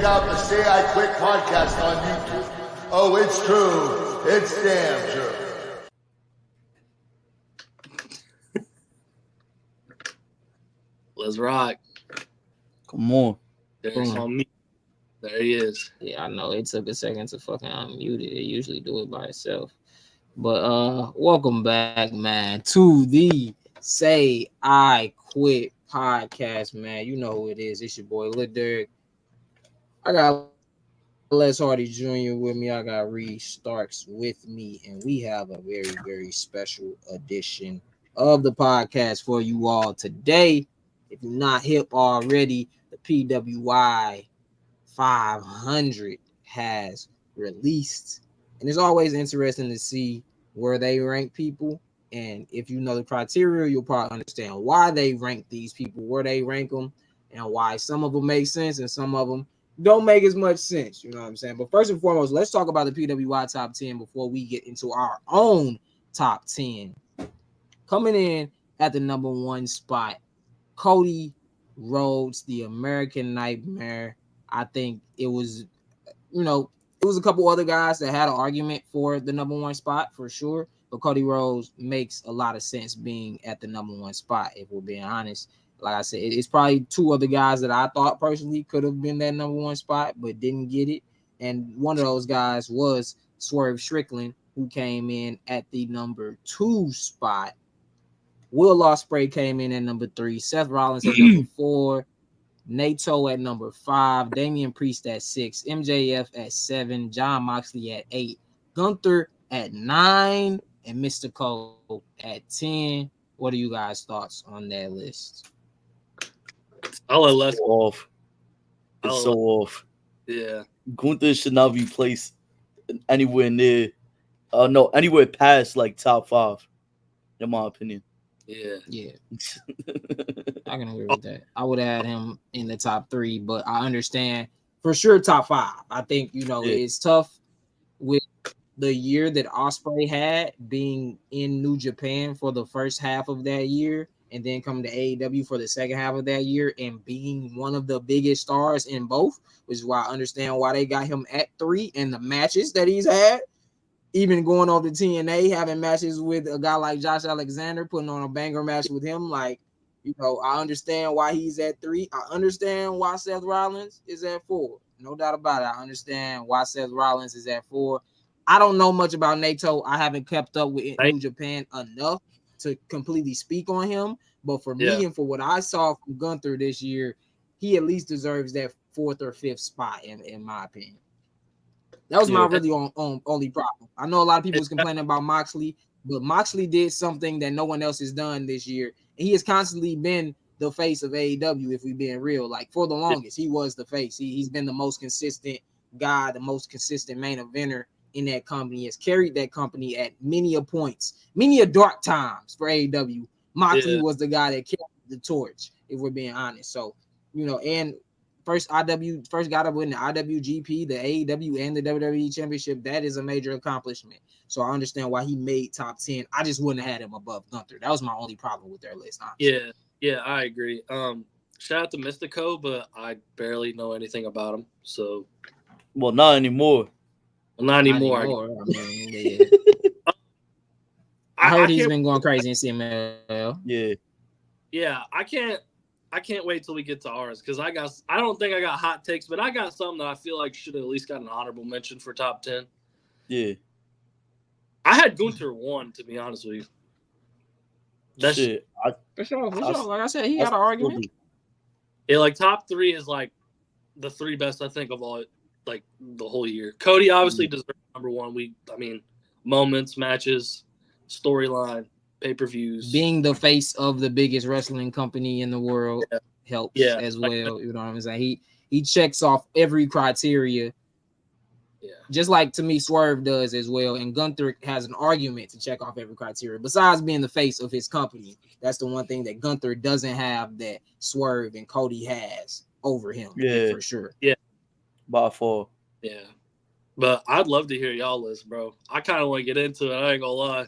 check out the Say I Quit podcast on YouTube. Oh, it's true. It's damn true. Let's rock. Come on. There's on me. There he is. Yeah, I know. It took a second to fucking unmute it. It usually do it by itself. But welcome back, man, to the Say I Quit podcast, man. You know who it is. It's your boy Lil Durk. I got Les Hardy Jr. with me. I got Reed Starks with me, and we have a very, very special edition of the podcast for you all today. If you're not hip already, the PWI 500 has released, and it's always interesting to see where they rank people. And if you know the criteria, you'll probably understand why they rank these people, where they rank them, and why some of them make sense and some of them don't make as much sense. You know what I'm saying? But first and foremost, let's talk about the PWI top 10 before we get into our own top 10. Coming in at the number 1 spot, Cody Rhodes, the American Nightmare. I think it was, it was a couple other guys that had an argument for the number 1 spot for sure. But Cody Rhodes makes a lot of sense being at the number 1 spot, if we're being honest. Like I said, it's probably 2 other guys that I thought personally could have been that number 1 spot, but didn't get it. And one of those guys was Swerve Strickland, who came in at the number 2 spot. Will Ospreay came in at number 3. Seth Rollins at number 4. Naito at number 5. Damian Priest at 6. MJF at 7. Jon Moxley at 8. Gunther at 9. And Mr. Cole at 10. What are you guys' thoughts on that list? I'll let Les off. It's so off. Yeah. Gunther should not be placed anywhere near, anywhere past like top 5, in my opinion. Yeah. I can agree with that. I would add him in the top 3, but I understand for sure top 5. I think, it's tough with the year that Ospreay had being in New Japan for the first half of that year and then coming to AEW for the second half of that year and being one of the biggest stars in both, which is why I understand why they got him at 3 and the matches that he's had. Even going over to TNA, having matches with a guy like Josh Alexander, putting on a banger match with him. Like, I understand why he's at 3. I understand why Seth Rollins is at 4. No doubt about it. I understand why Seth Rollins is at 4. I don't know much about Naito. I haven't kept up with New Japan enough to completely speak on him. But for me and for what I saw from Gunther this year, he at least deserves that 4th or 5th spot, in my opinion. That was my really only problem. I know a lot of people was complaining about Moxley, but Moxley did something that no one else has done this year. And he has constantly been the face of AEW, if we're being real. Like, for the longest, he was the face. He's been the most consistent guy, the most consistent main eventer in that company. He has carried that company at many a points, many a dark times for AEW. Moxley was the guy that carried the torch, if we're being honest. So, and first guy to win the IWGP, the AEW, and the WWE Championship. That is a major accomplishment. So I understand why he made top 10. I just wouldn't have had him above Gunther. That was my only problem with their list, honestly. Yeah, I agree. Shout out to Mystico, but I barely know anything about him. So, well, not anymore. Not anymore. I mean, I heard he's been going crazy in CMLL. Yeah, I can't wait till we get to ours because I don't think I got hot takes, but I got some that I feel like should at least got an honorable mention for top 10. Yeah. I had Gunther 1, to be honest with you. That's shit. For sure. Like I said, he got an argument. Yeah, like top 3 is like the 3 best I think of all, like the whole year. Cody obviously deserves number 1. Moments, matches, storyline, pay-per-views. Being the face of the biggest wrestling company in the world helps as well. You know what I'm saying? He checks off every criteria. Yeah. Just like, to me, Swerve does as well. And Gunther has an argument to check off every criteria. Besides being the face of his company, that's the one thing that Gunther doesn't have that Swerve and Cody has over him. Yeah, for sure. Yeah. By far. Yeah. But I'd love to hear y'all list, bro. I kind of want to get into it. I ain't gonna lie.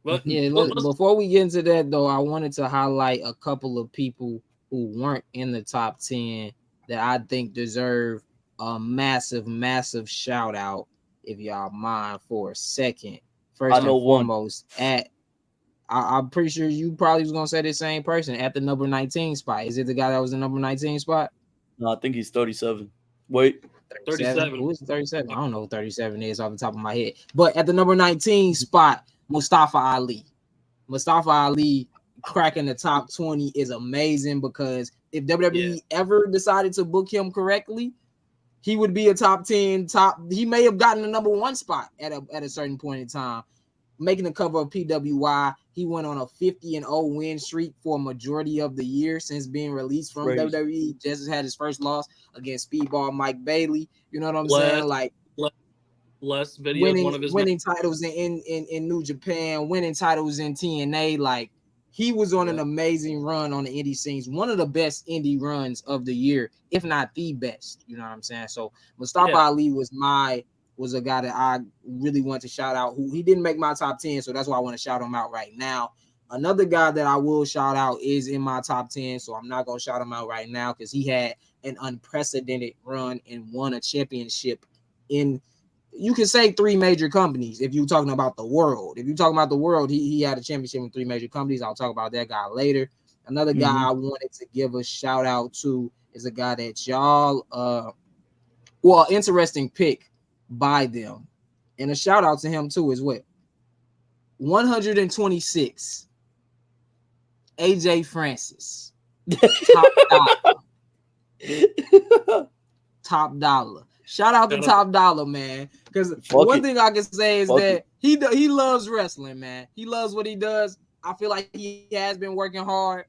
But before we get into that, though, I wanted to highlight a couple of people who weren't in the top 10 that I think deserve a massive shout out, if y'all mind, for a second. First and foremost, I'm pretty sure you probably was gonna say the same person at the number 19 spot. Is it the guy that was the number 19 spot? No, I think he's 37. Wait. 37. Who is 37? I don't know who 37 is off the top of my head. But at the number 19 spot, Mustafa Ali. Mustafa Ali cracking the top 20 is amazing because if WWE ever decided to book him correctly, he would be a top 10, he may have gotten the number 1 spot at a certain point in time. Making the cover of PWI, he went on a 50-0 win streak for a majority of the year since being released from WWE. Just had his first loss against Speedball Mike Bailey. You know what I'm saying? Like less videos, winning titles in New Japan, winning titles in TNA. Like he was on an amazing run on the indie scenes, one of the best indie runs of the year, if not the best. You know what I'm saying? So Mustafa Ali was a guy that I really want to shout out, who he didn't make my top 10, so that's why I want to shout him out right now. Another guy that I will shout out is in my top 10, so I'm not going to shout him out right now because he had an unprecedented run and won a championship in, you can say, 3 major companies if you're talking about the world. If you're talking about the world, he had a championship in 3 major companies. I'll talk about that guy later. Another guy I wanted to give a shout out to is a guy that y'all, interesting pick by them, and a shout out to him too as well. 126, AJ Francis, top dollar. Shout out to Top Dollar, man. Because one thing I can say is that he loves wrestling, man. He loves what he does. I feel like he has been working hard.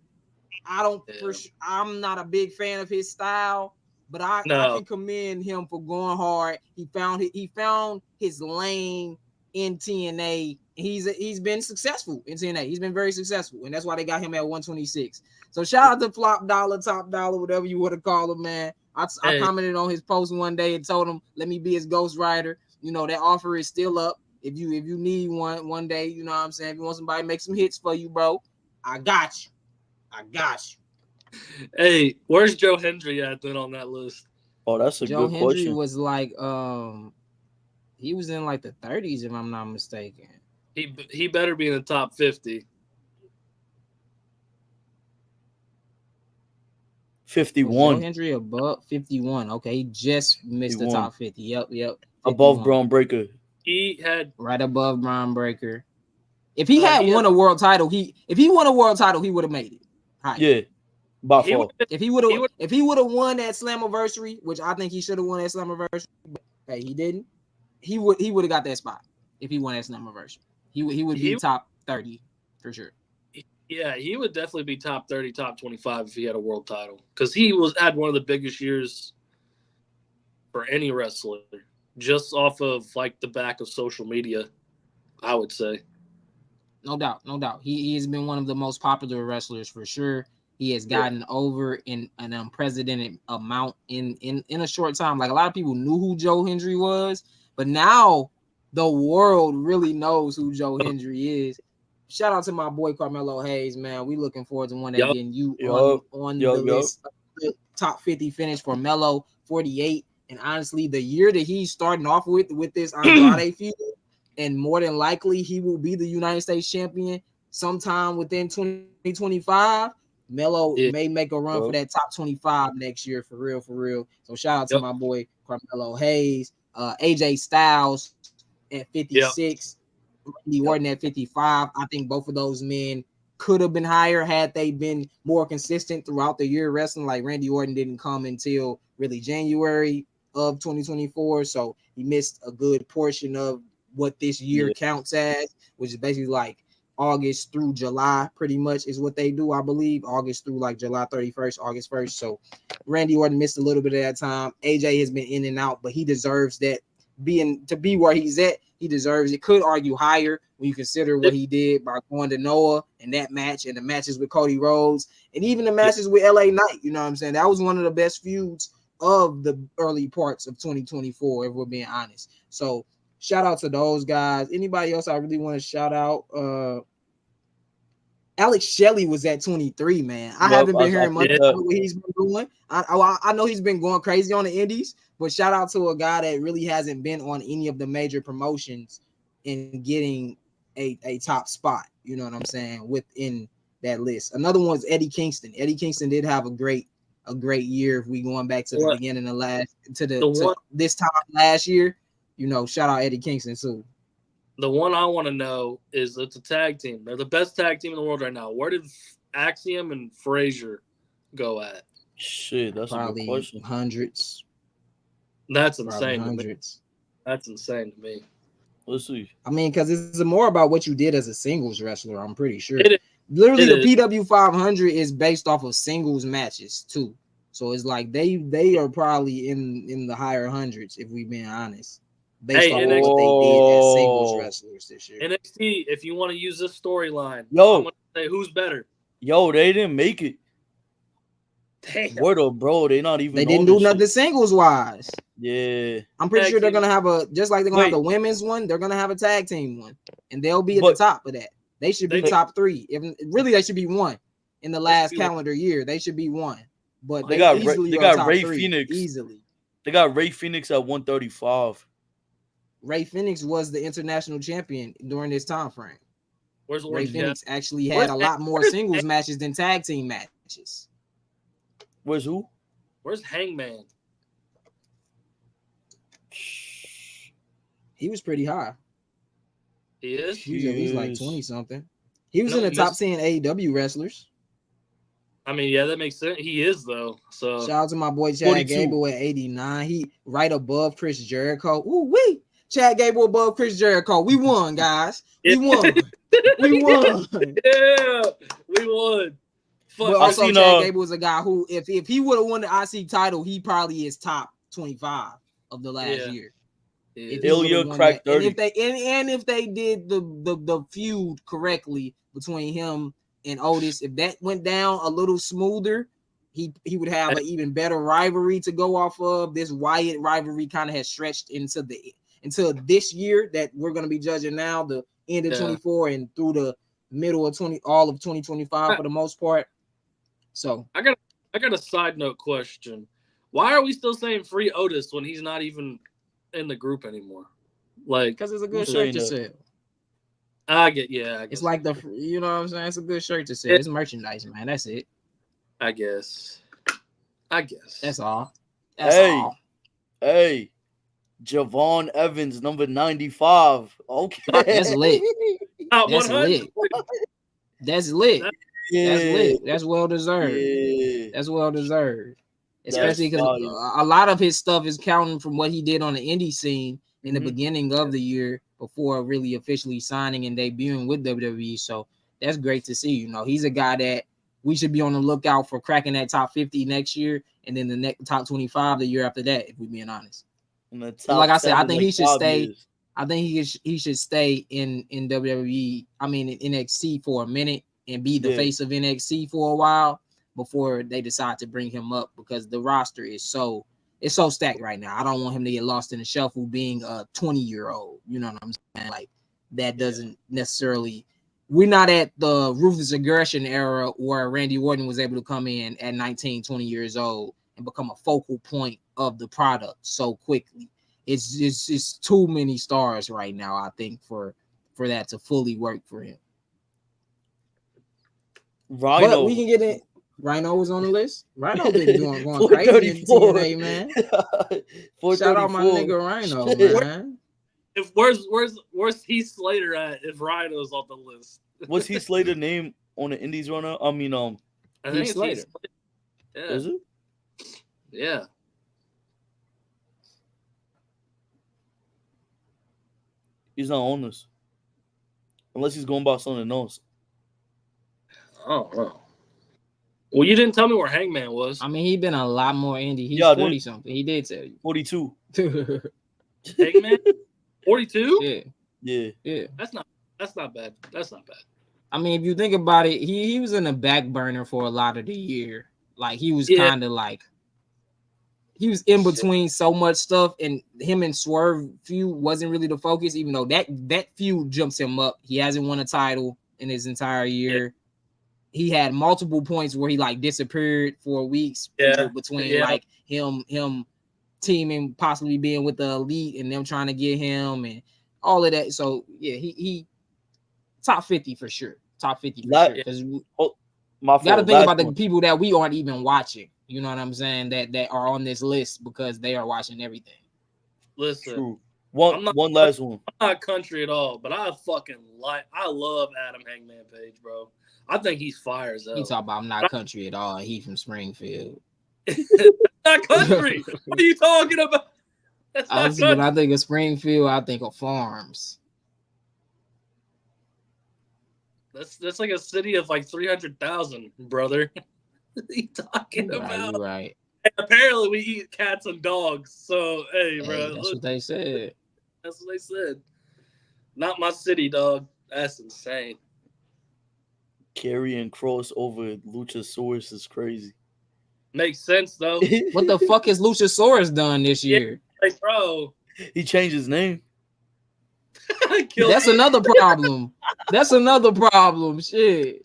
I'm not a big fan of his style, but I can commend him for going hard. He found his lane in TNA. He's been successful in TNA. He's been very successful, and that's why they got him at 126. So shout out to Flop Dollar, Top Dollar, whatever you want to call him, man. I commented on his post one day and told him, let me be his ghostwriter. You know, that offer is still up. If you need one day, you know what I'm saying? If you want somebody to make some hits for you, bro, I got you. Hey, where's Joe Hendry at then on that list? Oh, that's a Joe good Hendry question. was like, he was in like the 30s, if I'm not mistaken. He better be in the top 50. 51. Joe Hendry above 51. Okay, he just missed 51. The top 50. Yep. 51. Above Braun Breaker. He had right above Braun Breaker. If he had won a world title, he would have made it. Right. Yeah. By far. If he would have won that Slammiversary, which I think he should have won that Slammiversary, but hey, he didn't. He would have got that spot if he won that Slammiversary. He would be top 30 for sure. Yeah, he would definitely be top 30, top 25 if he had a world title, because he had one of the biggest years for any wrestler, just off of like the back of social media, I would say. No doubt. He has been one of the most popular wrestlers for sure. He has gotten over in an unprecedented amount in a short time. Like, a lot of people knew who Joe Hendry was, but now the world really knows who Joe Hendry is. Shout out to my boy Carmelo Hayes, man. We looking forward to one day getting you on the list. The top 50 finish for Melo, 48. And honestly, the year that he's starting off with this Andrade feud, and more than likely he will be the United States champion sometime within 2025. Melo may make a run for that top 25 next year, for real. So shout out to my boy Carmelo Hayes, AJ Styles at 56. Randy Orton at 55. I think both of those men could have been higher had they been more consistent throughout the year wrestling. Like, Randy Orton didn't come until really January of 2024, so he missed a good portion of what this year counts as, which is basically like August through July, pretty much is what they do, I believe. August through like July 31st, August 1st. So Randy Orton missed a little bit of that time. AJ has been in and out, but he deserves that. To be where he's at, he deserves it. Could argue higher when you consider what he did by going to Noah and that match, and the matches with Cody Rhodes, and even the matches with LA Knight. You know what I'm saying? That was one of the best feuds of the early parts of 2024, if we're being honest. So shout out to those guys. Anybody else I really want to shout out? Alex Shelley was at 23, man. I Yup, haven't been I hearing much think about that. what he's been doing. I know he's been going crazy on the indies, but shout out to a guy that really hasn't been on any of the major promotions and getting a top spot. You know what I'm saying? Within that list. Another one's Eddie Kingston. Eddie Kingston did have a great year. If we going back to the What? beginning of one- this time last year, you know, shout out Eddie Kingston too. The one I want to know is it's a tag team. They're the best tag team in the world right now. Where did Axiom and Frazier go at? Shit, that's a good Probably question. hundreds. That's Probably insane to me. hundreds. That's insane to me. Let's see. I mean, because it's more about what you did as a singles wrestler. I'm pretty sure. It is. Literally, It the PW 500 is based off of singles matches too. So it's like they are probably in the higher hundreds if we being honest, based Hey, off of NXT what they did as singles Oh. wrestlers this year. NXT, if you want to use this storyline, Yo. I'm going to say who's better. Yo, they didn't make it. Damn. Word up, bro. They not even. They on didn't do this nothing shit. singles wise. Yeah. I'm pretty Tag sure they're team. gonna have a just like they're gonna have Wait. the women's one. They're gonna have a tag team one, and they'll be at But- the top of that. They should be They- top three. If really, they should be one in the should last be one. calendar year. They should be one, but They they got easily they are got top Ray three, Phoenix. easily. They got Ray Phoenix at 135. Ray Phoenix was the international champion during this time frame. Where's Ray Orange Cat? Phoenix actually had Where's a lot more where's- singles matches than tag team matches. Where's who? Where's Hangman? He was pretty high. He is? He was at least like Yes. 20 something. He was No, in the he top missed- 10 AEW wrestlers. I mean, yeah, that makes sense. He is, though. So Shout out to my boy Chad 42. Gable at 89. He right above Chris Jericho. Ooh wee! Chad Gable above Chris Jericho. We won, guys. We won. We won. yeah, we won. Fuck. But I also, seen, Chad Gable is a guy who, if he would have won the IC title, he probably is top 25 of the last Yeah. year. Yeah. If he Ilya would've won cracked that. And 30. if they and if they did the feud correctly between him and Otis, if that went down a little smoother, he would have an even better rivalry to go off of. This Wyatt rivalry kind of has stretched into this year that we're gonna be judging now, the end of Yeah. 24 and through the middle of all of 2025 for the most part. So I got a side note question. Why are we still saying free Otis when he's not even in the group anymore? Like, because it's a good Who's shirt to saying sell. I guess. It's like you know what I'm saying? It's a good shirt to sell. It's merchandise, man. That's it. I guess. That's all. That's Hey. all. Hey, Javon Evans, number 95. Okay. That's lit. Not That's 100. lit. That's lit. Yeah. That's lit. That's well deserved. Yeah. That's well deserved. That's Especially because fire. a lot of his stuff is counting from what he did on the indie scene in the Mhm. beginning of the year before really officially signing and debuting with WWE. So that's great to see. You know, he's a guy that we should be on the lookout for cracking that top 50 next year and then the next top 25 the year after that, if we're being honest. In the top Like I said, 10 I in think like he should 5 stay. years. I think he should stay in WWE. I mean, in NXT for a minute and be the Yeah. face of NXT for a while before they decide to bring him up because the roster is so stacked right now. I don't want him to get lost in the shuffle being a 20-year-old. You know what I'm saying? Like that doesn't necessarily. We're not at the ruthless aggression era where Randy Orton was able to come in at 19, 20 years old and become a focal point of the product so quickly. It's too many stars right now, I think, for that to fully work for him. Rhino. But we can get it. Rhino was on the list. Rhino been going crazy in 434. TNA, man. Shout out my 434. nigga Rhino, Shit. man. If where's Heath Slater at if Rhino's on the list? What's Heath Slater name on the Indies runner? I mean, I Heath think it's Slater. Heath Slater. Yeah. is it? Yeah. He's not on this. Unless he's going by something else. I don't know. Well, you didn't tell me where Hangman was. I mean, he been a lot more indie. He's Yeah, I did. 40 something. He did tell 42. you. Hangman? 42? Yeah, Yeah. That's not bad. That's not bad. I mean, if you think about it, he was in the back burner for a lot of the year. Like he was Yeah. kind of like he was in between so much stuff, and him and Swerve feud wasn't really the focus, even though that feud jumps him up. He hasn't won a title in his entire year. he had multiple points where he like disappeared for weeks between like him teaming, possibly being with the elite and them trying to get him and all of that. So yeah, he top 50 for sure. Top 50 for sure. Because you gotta think about the people that we aren't even watching. You know what I'm saying? That are on this list because they are watching everything. Listen, true. One last one. I'm not country at all, but I love Adam Hangman Page, bro. I think he's fire as hell. You talk about I'm not country at all. He from Springfield. Not country. What are you talking about? That's not country. When I think of Springfield, I think of farms. That's like a city of like 300,000, brother. What are you talking about? You're right. And apparently, we eat cats and dogs. So, hey, bro. That's what they said. That's what they said. Not my city, dog. That's insane. Carrying Cross over Luchasaurus is crazy. Makes sense, though. What the fuck has Luchasaurus done this year? Like, bro. He changed his name. That's another problem. That's another problem. Shit,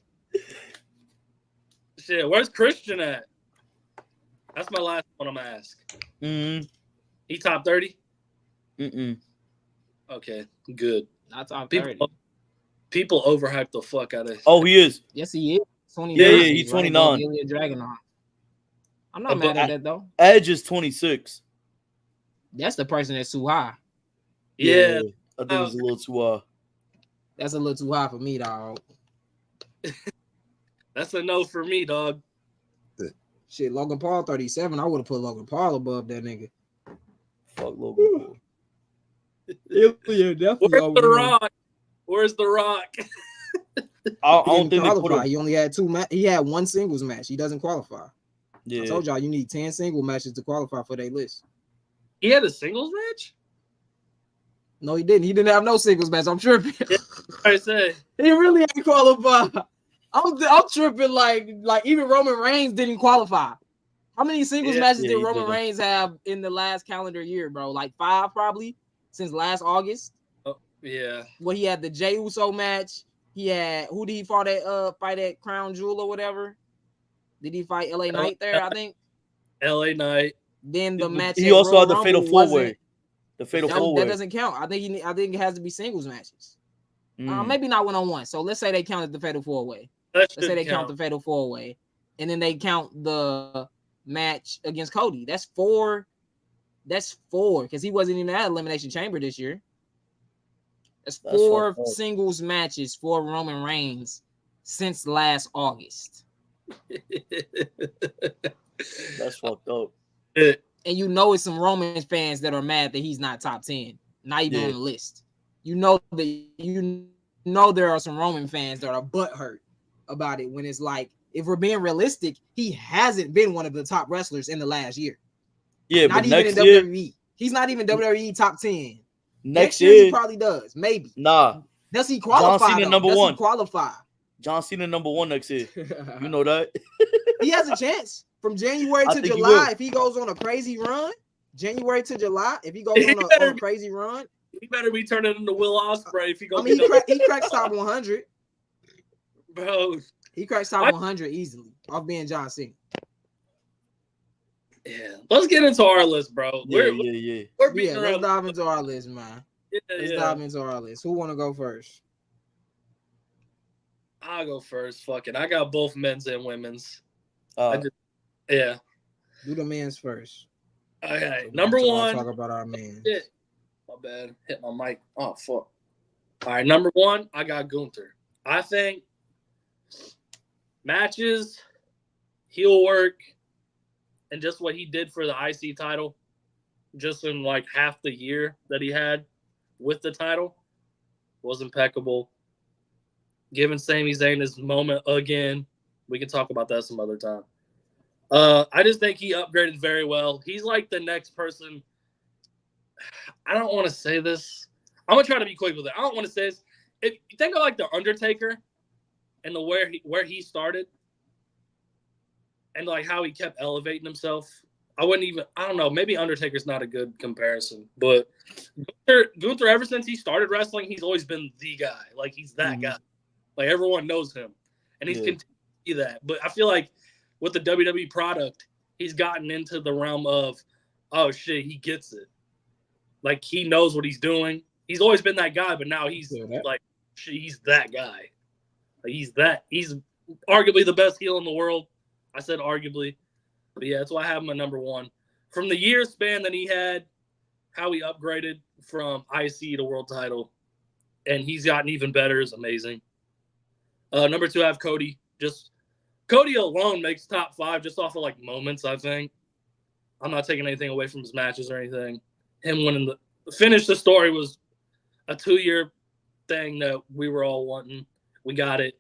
where's Christian at? That's my last one I'm gonna ask. Mm-hmm. He top 30? Mm-mm. Okay, good. Not top 30. People overhype the fuck out of. Oh, he is. Yes, he is. 29. Yeah, he's 29. I'm not mad at that though. Edge is 26. That's the person that's too high. Yeah. I think it's a little too high. That's a little too high for me, dog. That's a no for me, dog. Shit, Logan Paul 37. I would have put Logan Paul above that nigga. Fuck Logan Paul. Yeah, definitely. Where's the Rock? Where's the Rock? I don't think they put him. He only had he had one singles match. He doesn't qualify. Yeah. I told y'all you need 10 single matches to qualify for their list. He had a singles match? No, he didn't. He didn't have no singles match. I'm tripping. Yeah, I say he really ain't qualified. I'm tripping. Like even Roman Reigns didn't qualify. How many singles matches did Roman Reigns have in the last calendar year, bro? Like 5 probably since last August. Oh, yeah. Well, he had the Jey Uso match. He had who did he fight at Crown Jewel or whatever? Did he fight LA Knight there? I think. LA Knight. Then the match. He also had the Fatal 4-Way. The Fatal 4-Way. That doesn't count. I think it has to be singles matches. Maybe not 1-on-1. So let's say they counted the Fatal 4-Way. Let's say they count the Fatal 4-Way, and then they count the match against Cody. That's 4. That's 4 because he wasn't even at Elimination Chamber this year. That's 4 singles matches for Roman Reigns since last August. That's fucked up. And you know it's some Roman fans that are mad that he's not top 10, not even on the list. You know there are some Roman fans that are butthurt about it when it's like, if we're being realistic, he hasn't been one of the top wrestlers in the last year. Yeah, not but even next in year, WWE. He's not even WWE top 10. Next year he probably does. Maybe. Nah. Does he qualify? John Cena number 1. He qualify? John Cena number 1 next year. You know that? He has a chance from January to July. If he goes on a crazy run, January to July, if he goes on a crazy run, he better be turning into Will Ospreay if he goes. I mean, he cracks top 100, bro. He cracks top 100 easily off being John Cena. Yeah, let's get into our list, bro. Yeah. Let's dive into our list, man. Let's dive into our list. Who want to go first? I'll go first. Fuck it. I got both men's and women's. Do the men's first. Okay, So number 1. Talk about our men. My bad. Hit my mic. Oh, fuck. All right, number 1, I got Gunther. I think matches, heel work, and just what he did for the IC title, just in like half the year that he had with the title, was impeccable. Giving Sami Zayn his moment again. We can talk about that some other time. I just think he upgraded very well. He's like the next person. I don't want to say this. I'm going to try to be quick with it. I don't want to say this. If you think of like The Undertaker and where he started and like how he kept elevating himself, I don't know, maybe Undertaker's not a good comparison, but Gunther, ever since he started wrestling, he's always been the guy. Like, he's that guy. Like, everyone knows him. And he's continued to be that. But I feel like with the WWE product, he's gotten into the realm of, oh shit, he gets it. Like he knows what he's doing. He's always been that guy, but now he's like, he's that guy. Like, he's arguably the best heel in the world. I said arguably, but yeah, that's why I have him at number one. From the year span that he had, how he upgraded from IC to world title, and he's gotten even better is amazing. Number two, I have Cody. Just Cody alone makes top 5 just off of like moments, I think. I'm not taking anything away from his matches or anything. Him winning the finish the story was a 2-year thing that we were all wanting. We got it.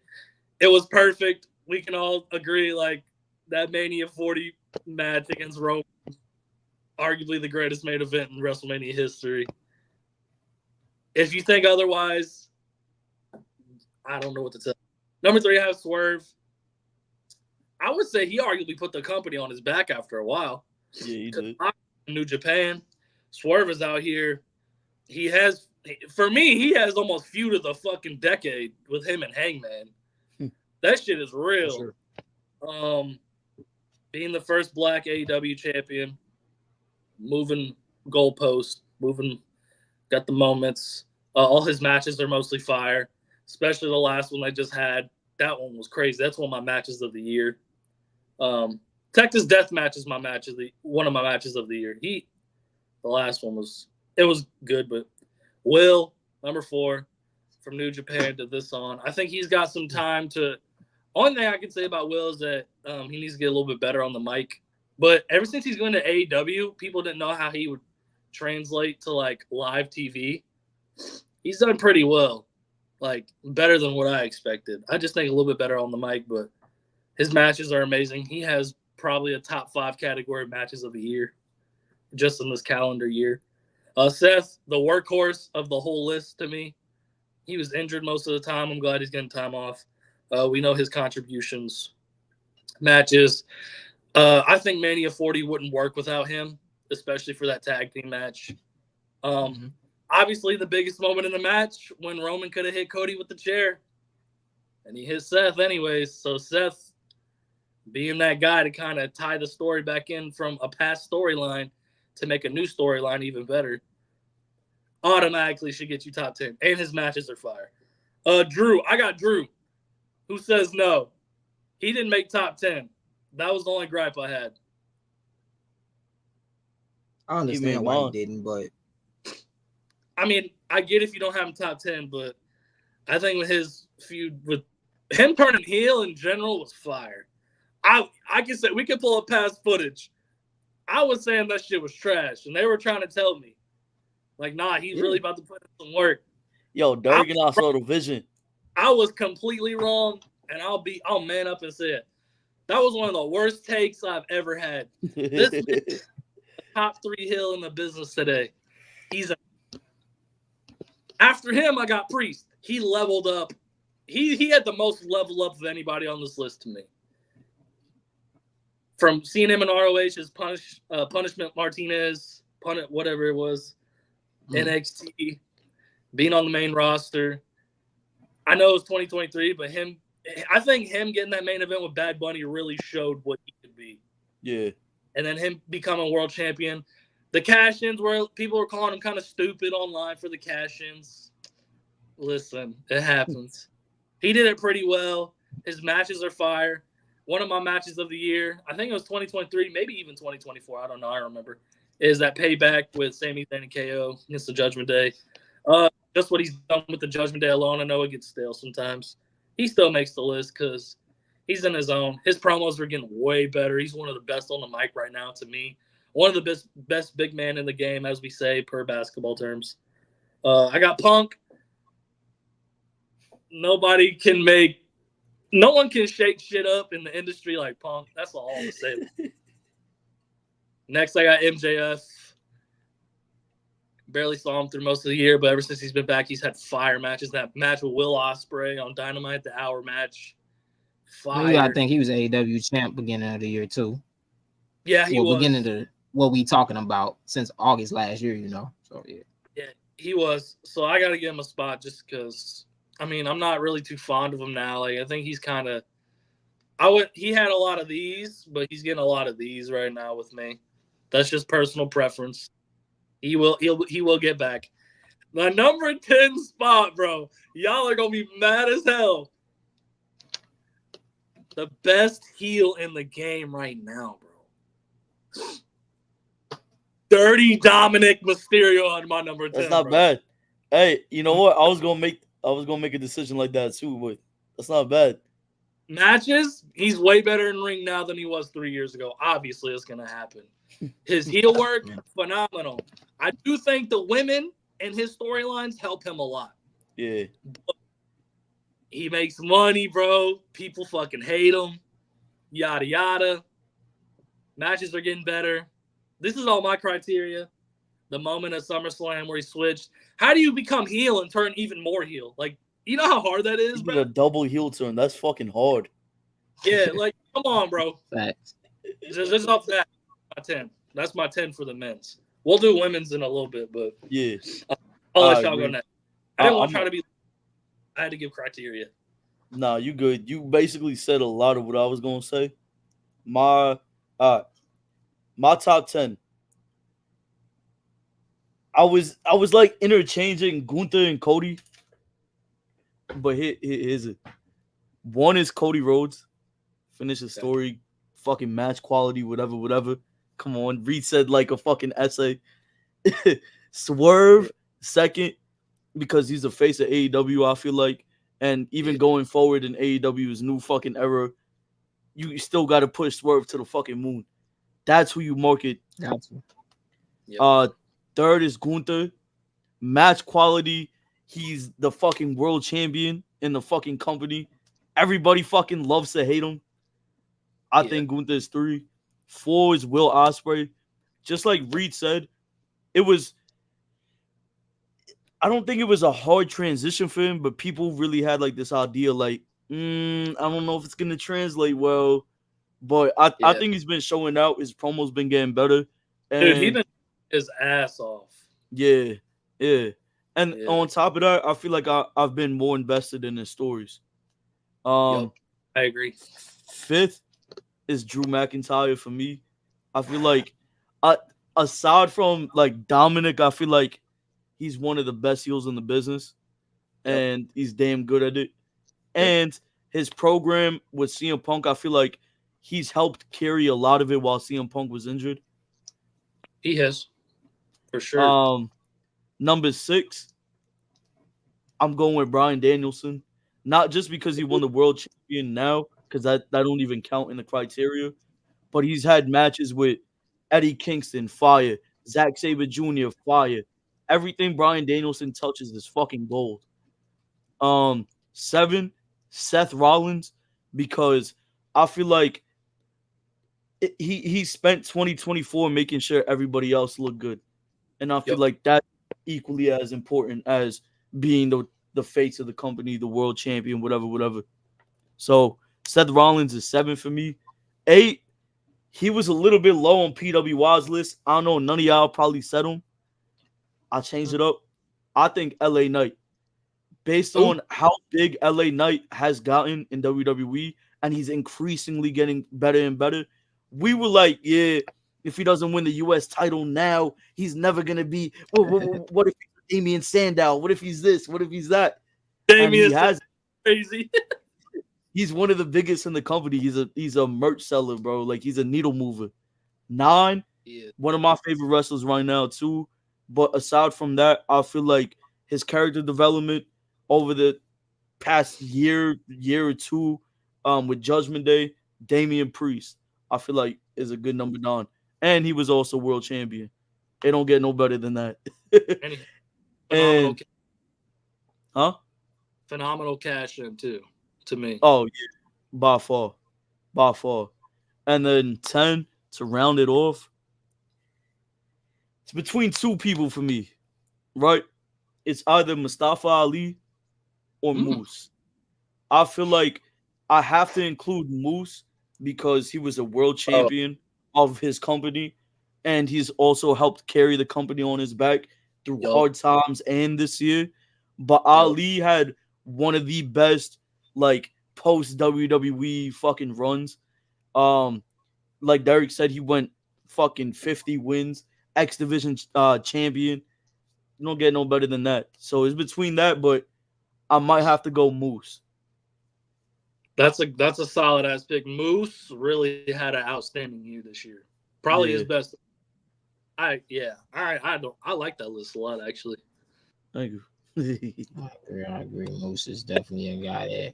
It was perfect. We can all agree, like, that Mania 40 match against Roman, arguably the greatest main event in WrestleMania history. If you think otherwise, I don't know what to tell. Number 3, I have Swerve. I would say he arguably put the company on his back after a while. Yeah, he did. New Japan, Swerve is out here. He has, for me, he has almost feud of the fucking decade with him and Hangman. That shit is real. Sure. Being the first black AEW champion, moving goalposts, got the moments. All his matches are mostly fire, especially the last one I just had. That one was crazy. That's one of my matches of the year. Texas Death Match is one of my matches of the year. The last one was good, but Will, number 4, from New Japan to this on. I think he's got some time to. Only thing I can say about Will is that he needs to get a little bit better on the mic. But ever since he's going to AEW, people didn't know how he would translate to like live TV. He's done pretty well, like better than what I expected. I just think a little bit better on the mic, but his matches are amazing. He has probably a top 5 category of matches of the year, just in this calendar year. Seth, the workhorse of the whole list to me. He was injured most of the time. I'm glad he's getting time off. We know his contributions. Matches. I think Mania 40 wouldn't work without him, especially for that tag team match. Obviously, the biggest moment in the match when Roman could have hit Cody with the chair. And he hit Seth anyways. So Seth, being that guy to kind of tie the story back in from a past storyline to make a new storyline even better, automatically should get you top 10. And his matches are fire. Drew, I got Drew. Who says no? He didn't make top 10. That was the only gripe I had. I understand why he didn't, but I mean, I get if you don't have him top 10, but I think with his feud with him turning heel in general was fire. I can say we can pull up past footage. I was saying that shit was trash, and they were trying to tell me, like, nah, he's really about to put in some work. Yo, Durgan also the vision. I was completely wrong, and I'll man up and say it. That was one of the worst takes I've ever had. This is the top 3 heel in the business today. After him, I got Priest. He leveled up. He had the most level up of anybody on this list to me. From seeing him in ROH as Punishment Martinez, whatever it was, NXT, being on the main roster. I know it was 2023, but I think him getting that main event with Bad Bunny really showed what he could be. Yeah. And then him becoming world champion. The cash-ins where people were calling him kind of stupid online for the cash-ins. Listen, it happens. He did it pretty well. His matches are fire. One of my matches of the year, I think it was 2023, maybe even 2024. I don't know. I remember. Is that Payback with Sami Zayn and KO against the Judgment Day. Just what he's done with the Judgment Day alone. I know it gets stale sometimes. He still makes the list because he's in his own. His promos are getting way better. He's one of the best on the mic right now to me. One of the best big man in the game, as we say, per basketball terms. I got Punk. No one can shake shit up in the industry like Punk. That's all I'm saying. Next, I got MJF. Barely saw him through most of the year, but ever since he's been back, he's had fire matches. That match with Will Ospreay on Dynamite, the hour match. Fire. I think he was AEW champ beginning of the year, too. Yeah, he was. Beginning to what we talking about since August last year, you know. So, yeah. Yeah, he was. So I got to give him a spot just because, I mean, I'm not really too fond of him now. Like, I think he's kind of He had a lot of these, but he's getting a lot of these right now with me. That's just personal preference. He will get back. The number 10 spot, bro. Y'all are gonna be mad as hell. The best heel in the game right now, bro. Dirty Dominic Mysterio on my number 10. That's not bad. Hey, you know what? I was gonna make a decision like that too, but that's not bad. Matches, he's way better in ring now than he was 3 years ago. Obviously, it's gonna happen. His heel work, phenomenal. I do think the women and his storylines help him a lot. Yeah. He makes money, bro. People fucking hate him. Yada yada. Matches are getting better. This is all my criteria. The moment at SummerSlam where he switched. How do you become heel and turn even more heel? Like, you know how hard that is, He bro? did a double heel turn. That's fucking hard. Yeah, like, come on, bro. Facts. Just off that, my 10. That's my 10 for the men's. We'll do women's in a little bit, but Yeah. I'll let I y'all go agree. next. I didn't want I'm- to try to be. I had to give criteria. Nah, you good. You basically said a lot of what I was gonna say. My top 10. I was like interchanging Gunther and Cody, but here's it. One is Cody Rhodes, finish the story, fucking match quality, whatever. Come on, Reed said like a fucking essay. Swerve second because he's the face of AEW. I feel like, and even going forward in AEW's new fucking era, you still got to push Swerve to the fucking moon. That's who you market. Got you. Yep. Third is Gunther. Match quality. He's the fucking world champion in the fucking company. Everybody fucking loves to hate him. I think Gunther is 3. 4 is Will Ospreay. Just like Reed said, I don't think it was a hard transition for him, but people really had like this idea like, I don't know if it's going to translate well. But I think he's been showing out. His promo's been getting better. And Dude, he been his ass off. Yeah. And on top of that, I feel like I've been more invested in his stories. I agree. 5th is Drew McIntyre for me. I feel like aside from like Dominic, I feel like he's one of the best heels in the business. And he's damn good at it. And his program with CM Punk, I feel like he's helped carry a lot of it while CM Punk was injured. He has. For sure. Number 6, I'm going with Bryan Danielson. Not just because he won the world champion now, because that don't even count in the criteria, but he's had matches with Eddie Kingston, fire. Zack Sabre Jr., fire. Everything Bryan Danielson touches is fucking gold. 7, Seth Rollins, because I feel like he spent 2024 making sure everybody else looked good. And I feel like that's equally as important as being the face of the company, the world champion, whatever. So Seth Rollins is 7 for me. 8, he was a little bit low on PWI's list. I don't know. None of y'all probably said him. I'll change it up. I think LA Knight. Based on how big LA Knight has gotten in WWE, and he's increasingly getting better and better, we were like, yeah, if he doesn't win the U.S. title now, he's never going to be. What if he's Damian Sandow? What if he's this? What if he's that? Damian has crazy. He's one of the biggest in the company. He's a merch seller, bro. Like, he's a needle mover. 9, one of my favorite wrestlers right now, too. But aside from that, I feel like his character development over the past year or two with Judgment Day, Damian Priest, I feel like is a good number 9. And he was also world champion. It don't get no better than that. Phenomenal cash in too, to me. Oh yeah, by far. And then 10 to round it off. It's between 2 people for me, right? It's either Mustafa Ali or Moose. I feel like I have to include Moose because he was a world champion of his company, and he's also helped carry the company on his back through hard times and this year. But Ali had one of the best like post WWE fucking runs. Like Derek said, he went fucking 50 wins, X Division champion. You don't get no better than that. So it's between that, but I might have to go Moose. That's a solid ass pick. Moose really had an outstanding year this year. Probably his best. I like that list a lot actually. Thank you. I agree. Moose is definitely a guy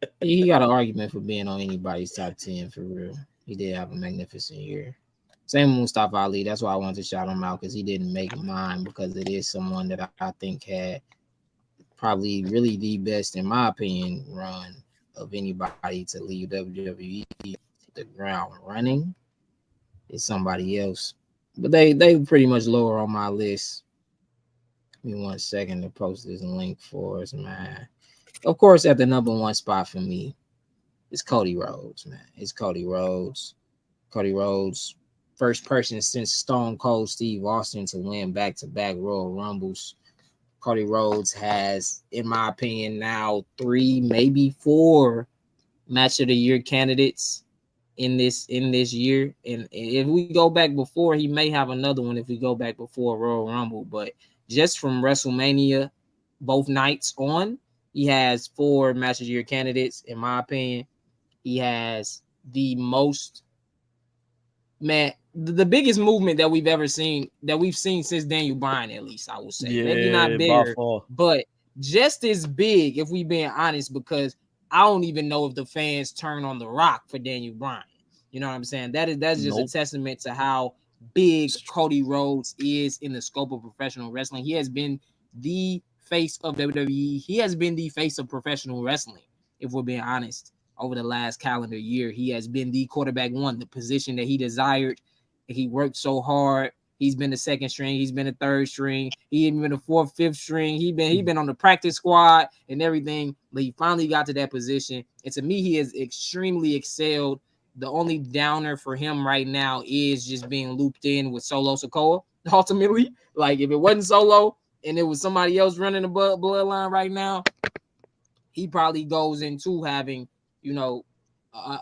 that he got an argument for being on anybody's top 10 for real. He did have a magnificent year. Same with Mustafa Ali. That's why I wanted to shout him out because he didn't make mine because it is someone that I think had probably really the best, in my opinion, run of anybody to leave WWE. The ground running is somebody else. But they pretty much lower on my list. Give me 1 second to post this link for us, man. Of course, at the number 1 spot for me is Cody Rhodes, man. It's Cody Rhodes. Cody Rhodes, first person since Stone Cold Steve Austin to win back-to-back Royal Rumbles. Cody Rhodes has, in my opinion, now 3, maybe 4 match of the year candidates in this year. And if we go back before, he may have another one if we go back before Royal Rumble. But just from WrestleMania, both nights on, he has 4 match of the year candidates, in my opinion. He has the most, man, the biggest movement that we've ever seen, that we've seen since Daniel Bryan, at least, I would say. Yeah, maybe not bigger, but just as big, if we being honest, because I don't even know if the fans turn on The Rock for Daniel Bryan. You know what I'm saying? That's just a testament to how big Cody Rhodes is in the scope of professional wrestling. He has been the face of WWE. He has been the face of professional wrestling, if we're being honest. Over the last calendar year, he has been the quarterback 1, the position that he desired. He worked so hard. He's been the 2nd string. He's been the 3rd string. He even been the 4th, 5th string. He been on the practice squad and everything. But he finally got to that position. And to me, he has extremely excelled. The only downer for him right now is just being looped in with Solo Sikoa. Ultimately, like if it wasn't Solo and it was somebody else running the bloodline right now, he probably goes into having, you know,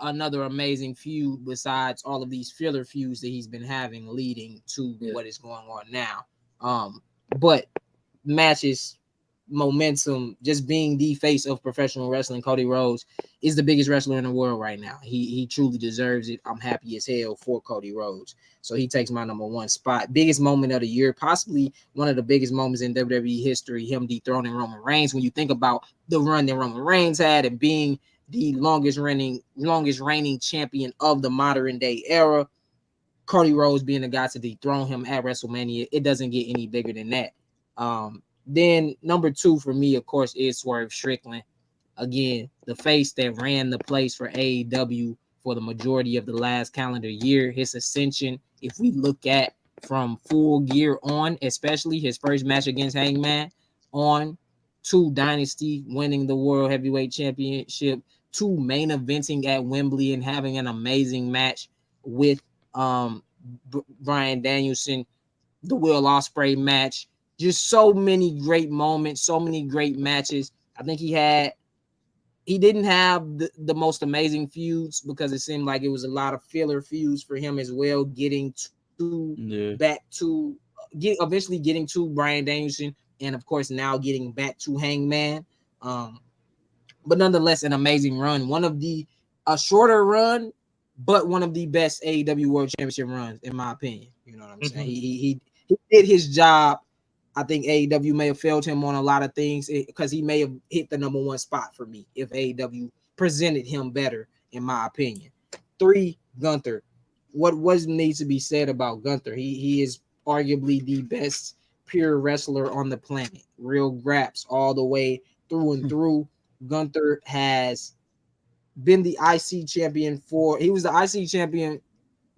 another amazing feud besides all of these filler feuds that he's been having leading to what is going on now. But matches, momentum, just being the face of professional wrestling, Cody Rhodes is the biggest wrestler in the world right now. He truly deserves it. I'm happy as hell for Cody Rhodes. So he takes my number 1 spot. Biggest moment of the year, possibly one of the biggest moments in WWE history, him dethroning Roman Reigns. When you think about the run that Roman Reigns had and being the longest reigning champion of the modern day era, Cody Rhodes being the guy to dethrone him at WrestleMania, it doesn't get any bigger than that. Then number 2 for me, of course, is Swerve Strickland. Again, the face that ran the place for AEW for the majority of the last calendar year. His ascension, if we look at from Full Gear on, especially his first match against Hangman on, to Dynasty, winning the World Heavyweight Championship, to main eventing at Wembley and having an amazing match with Bryan Danielson, the Will Ospreay match. Just so many great moments, so many great matches. I think he didn't have the most amazing feuds because it seemed like it was a lot of filler feuds for him as well, getting eventually getting to Bryan Danielson, and of course now getting back to Hangman. But nonetheless, an amazing run. A shorter run, but one of the best AEW World Championship runs, in my opinion. You know what I'm saying? He did his job. I think AEW may have failed him on a lot of things because he may have hit the number 1 spot for me if AEW presented him better, in my opinion. 3, Gunther. What needs to be said about Gunther? He is arguably the best pure wrestler on the planet. Real graps all the way through and through. Gunther has been the IC champion he was the IC champion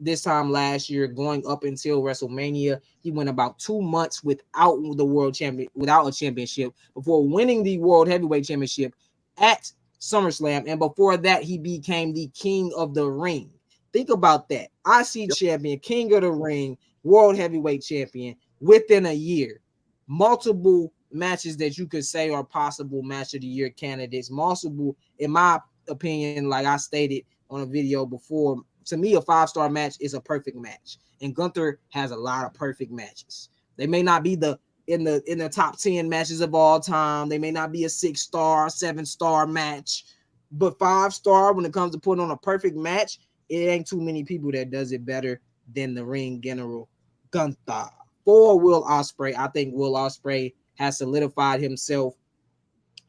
this time last year, going up until WrestleMania. He went about 2 months without a championship before winning the World Heavyweight Championship at SummerSlam. And before that, he became the King of the Ring. Think about that. IC champion, King of the Ring, World Heavyweight Champion within a year. Multiple matches that you could say are possible match of the year candidates. Multiple, in my opinion, like I stated on a video before, to me, a 5-star match is a perfect match. And Gunther has a lot of perfect matches. They may not be in the top 10 matches of all time. They may not be a 6-star, 7-star match, but 5-star when it comes to putting on a perfect match, it ain't too many people that does it better than the ring general Gunther. For Will Ospreay, I think Will Ospreay has solidified himself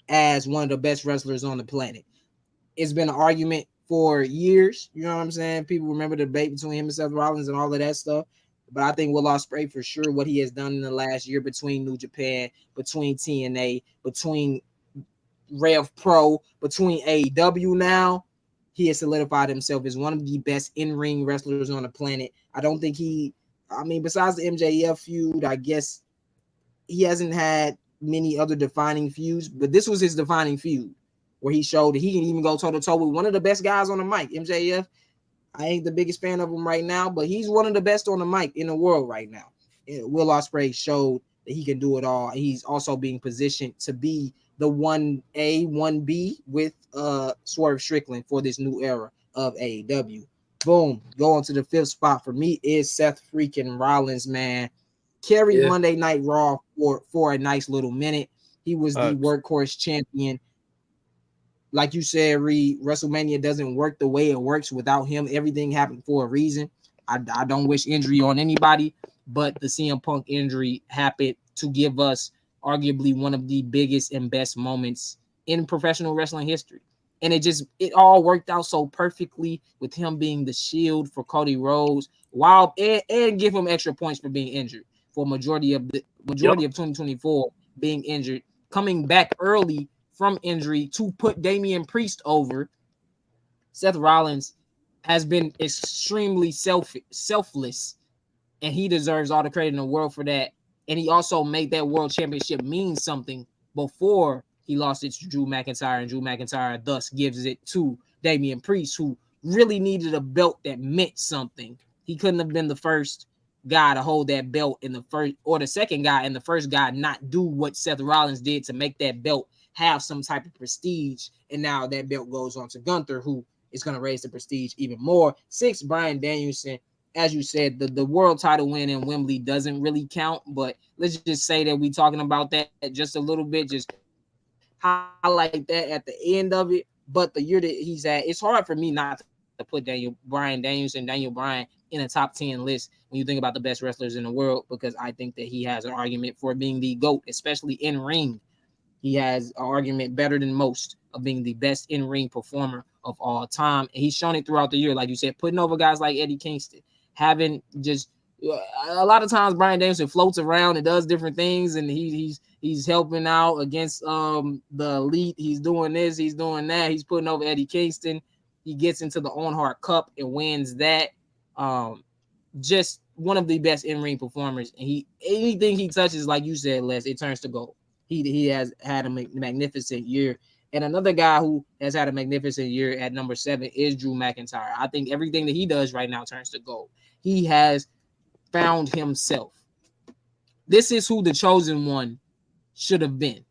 as one of the best wrestlers on the planet. It's been an argument for years. You know what I'm saying? People remember the debate between him and Seth Rollins and all of that stuff. But I think Will Ospreay, for sure, what he has done in the last year between New Japan, between TNA, between Rev Pro, between AEW now, he has solidified himself as one of the best in-ring wrestlers on the planet. I don't think besides the MJF feud, I guess he hasn't had many other defining feuds, but this was his defining feud where he showed that he can even go toe-to-toe with one of the best guys on the mic. MJF, I ain't the biggest fan of him right now, but he's one of the best on the mic in the world right now. Will Ospreay showed that he can do it all. He's also being positioned to be the 1A, 1B with Swerve Strickland for this new era of AEW. Boom. Going to the 5th spot for me is Seth freaking Rollins, man. Carried Monday Night Raw for a nice little minute. He was the workhorse champion. Like you said, Reed, WrestleMania doesn't work the way it works without him. Everything happened for a reason. I don't wish injury on anybody, but the CM Punk injury happened to give us arguably one of the biggest and best moments in professional wrestling history. And it all worked out so perfectly with him being the shield for Cody Rhodes, and give him extra points for being injured for majority of 2024 being injured, coming back early from injury to put Damian Priest over. Seth Rollins has been extremely selfless, and he deserves all the credit in the world for that. And he also made that world championship mean something before he lost it to Drew McIntyre, and Drew McIntyre thus gives it to Damian Priest, who really needed a belt that meant something. He couldn't have been the first guy to hold that belt in the first, or the second guy and the first guy not do what Seth Rollins did to make that belt have some type of prestige. And now that belt goes on to Gunther, who is going to raise the prestige even more. 6, Bryan Danielson. As you said, the world title win in Wembley doesn't really count, but let's just say that we're talking about that just a little bit, just highlight that at the end of it. But the year that he's at, it's hard for me not to put Daniel Bryan in a top 10 list when you think about the best wrestlers in the world, because I think that he has an argument for being the GOAT, especially in ring. He has an argument better than most of being the best in-ring performer of all time. And he's shown it throughout the year, like you said, putting over guys like Eddie Kingston, having just a lot of times Bryan Danielson floats around and does different things, and he's helping out against the elite. He's doing this, he's doing that. He's putting over Eddie Kingston. He gets into the Owen Hart Cup and wins that. Just one of the best in-ring performers. And anything he touches, like you said, Les, it turns to gold. He has had a magnificent year. And another guy who has had a magnificent year at number 7 is Drew McIntyre. I think everything that he does right now turns to gold. He has found himself. This is who the chosen one should have been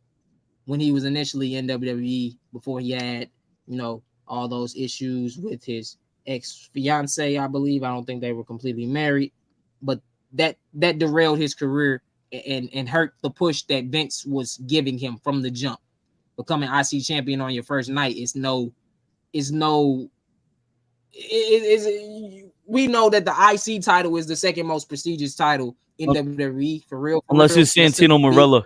when he was initially in WWE, before he had, all those issues with his ex-fiance, I believe. I don't think they were completely married, but that derailed his career and hurt the push that Vince was giving him from the jump. Becoming IC champion on your first night we know that the IC title is the second most prestigious title in WWE, for real. Unless it's Santino Marella.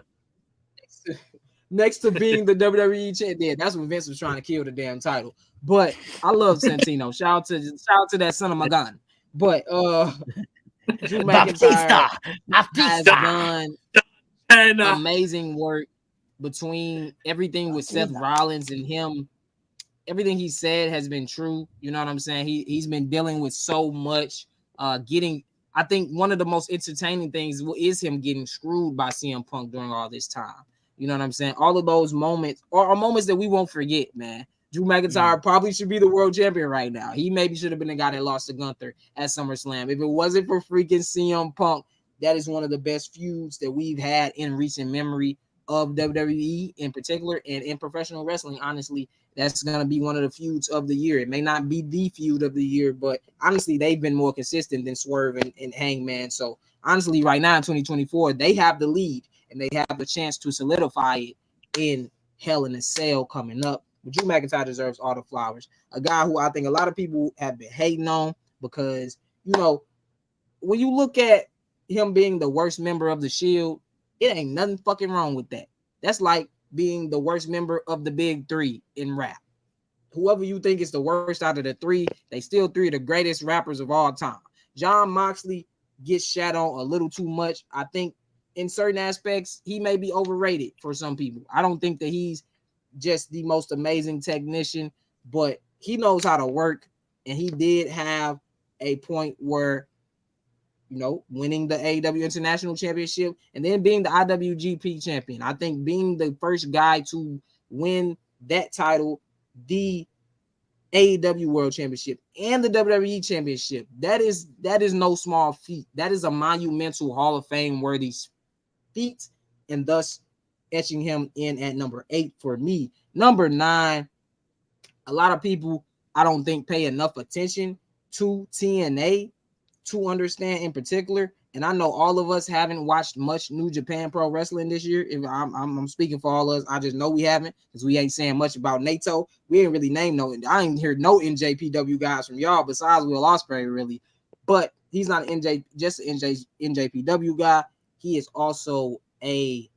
Next to being the WWE champion. That's when Vince was trying to kill the damn title. But I love Santino. Shout out to that son of my gun. But Drew McIntyre has done amazing work between everything with Seth Rollins and him. Everything he said has been true. You know what I'm saying? He's been dealing with so much. I think one of the most entertaining things is him getting screwed by CM Punk during all this time. You know what I'm saying? All of those moments are moments that we won't forget, man. Drew McIntyre probably should be the world champion right now. He maybe should have been the guy that lost to Gunther at SummerSlam. If it wasn't for freaking CM Punk, that is one of the best feuds that we've had in recent memory of WWE in particular, and in professional wrestling, honestly. that's going to be one of the feuds of the year. It may not be the feud of the year, but honestly, they've been more consistent than Swerve and Hangman. So honestly, right now in 2024, they have the lead and they have the chance to solidify it in Hell in a Cell coming up. But Drew McIntyre deserves all the flowers. A guy who I think a lot of people have been hating on because, you know, when you look at him being the worst member of the Shield, it ain't nothing fucking wrong with that. That's like being the worst member of the big three in rap. Whoever you think is the worst out of the three, they still three of the greatest rappers of all time. Jon Moxley gets shat on a little too much. I think in certain aspects, he may be overrated for some people. I don't think that he's just the most amazing technician, but he knows how to work, and he did have a point where, you know, winning the AEW International Championship and then being the IWGP champion. I think being the first guy to win that title, the AEW World Championship and the WWE Championship, that is no small feat. That is a monumental Hall of Fame worthy feat, and thus etching him in at number 8 for me. Number 9, a lot of people I don't think pay enough attention to TNA to understand in particular, and I know all of us haven't watched much New Japan Pro Wrestling this year. If I'm speaking for all of us, I just know we haven't, because we ain't saying much about Naito. We ain't really named no. I ain't heard no NJPW guys from y'all besides Will Ospreay, really. But he's not an NJPW guy. He is also a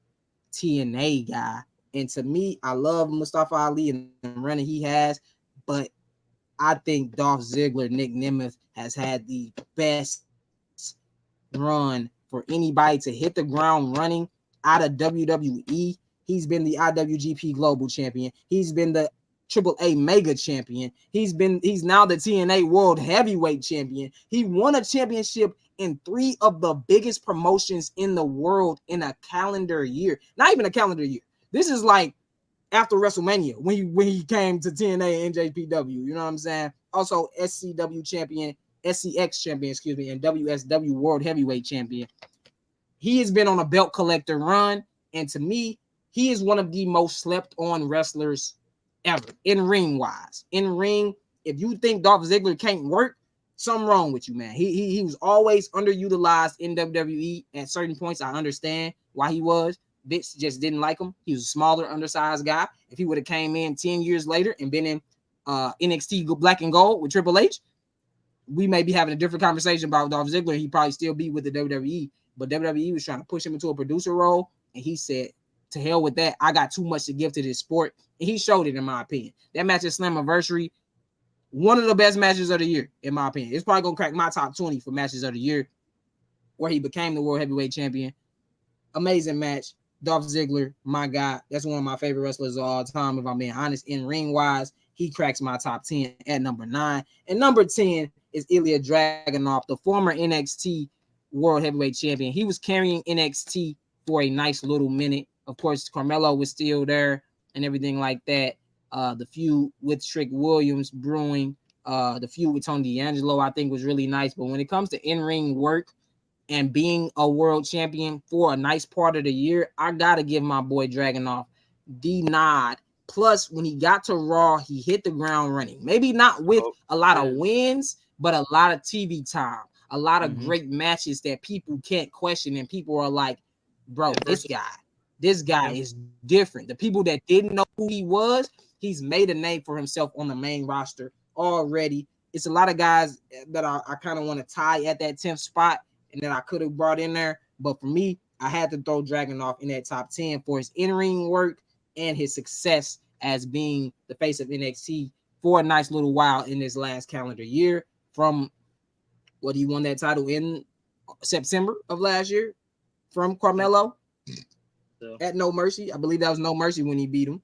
TNA guy, and to me, I love Mustafa Ali and the run he has, but I think Dolph Ziggler, Nick Nemeth, has had the best run for anybody to hit the ground running out of WWE. He's been the IWGP Global Champion. He's been the AAA Mega Champion. He's now the TNA World Heavyweight Champion. He won a championship in 3 of the biggest promotions in the world in a calendar year. Not even a calendar year. This is like after WrestleMania when he came to TNA and NJPW. You know what I'm saying? Also SCX champion, and WSW World Heavyweight Champion. He has been on a belt collector run, and to me, he is one of the most slept on wrestlers ever in ring wise. In ring, if you think Dolph Ziggler can't work, something wrong with you, man. He was always underutilized in WWE at certain points. I understand why he was. Vince just didn't like him. He was a smaller, undersized guy. If he would have came in 10 years later and been in NXT Black and Gold with Triple H, we may be having a different conversation about Dolph Ziggler. He'd probably still be with the WWE, but WWE was trying to push him into a producer role, and he said, to hell with that. I got too much to give to this sport, and he showed it, in my opinion. That match at Slammiversary, one of the best matches of the year, in my opinion. It's probably going to crack my top 20 for matches of the year, where he became the World Heavyweight Champion. Amazing match. Dolph Ziggler, my guy. That's one of my favorite wrestlers of all time, if I'm being honest. In ring-wise, he cracks my top 10 at number 9. And number 10 is Ilya Dragunov, the former NXT World Heavyweight Champion. He was carrying NXT for a nice little minute. Of course, Carmelo was still there and everything like that. The feud with Trick Williams brewing, the feud with Tony D'Angelo, I think was really nice. But when it comes to in-ring work and being a world champion for a nice part of the year, I got to give my boy Dragunov the nod. Plus, when he got to Raw, he hit the ground running. Maybe not with a lot of wins, but a lot of TV time, a lot of great matches that people can't question. And people are like, bro, this guy is different. The people that didn't know who he was, he's made a name for himself on the main roster already. It's a lot of guys that I kind of want to tie at that 10th spot and that I could have brought in there. But for me, I had to throw Dragunov in that top 10 for his in-ring work and his success as being the face of NXT for a nice little while in this last calendar year. From what he won that title in September of last year from Carmelo at No Mercy. I believe that was No Mercy when he beat him.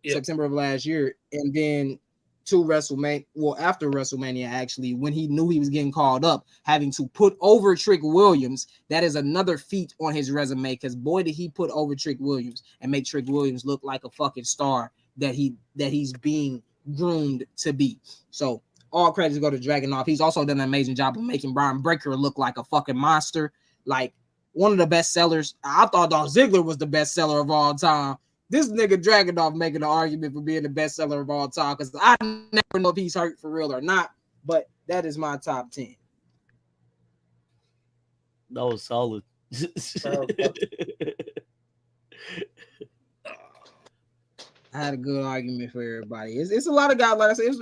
September of last year. And then to WrestleMania, well, after WrestleMania, actually, when he knew he was getting called up, having to put over Trick Williams. That is another feat on his resume, because boy, did he put over Trick Williams and make Trick Williams look like a fucking star that he's being groomed to be. So all credits go to Dragunov. He's also done an amazing job of making Brian Breaker look like a fucking monster, like one of the best sellers. I thought Dolph Ziggler was the best seller of all time, This nigga Dragunov making an argument for being the best seller of all time because I never know if he's hurt for real or not. But that is my top 10. That was solid. I had a good argument for everybody. It's a lot of guys. Like I said,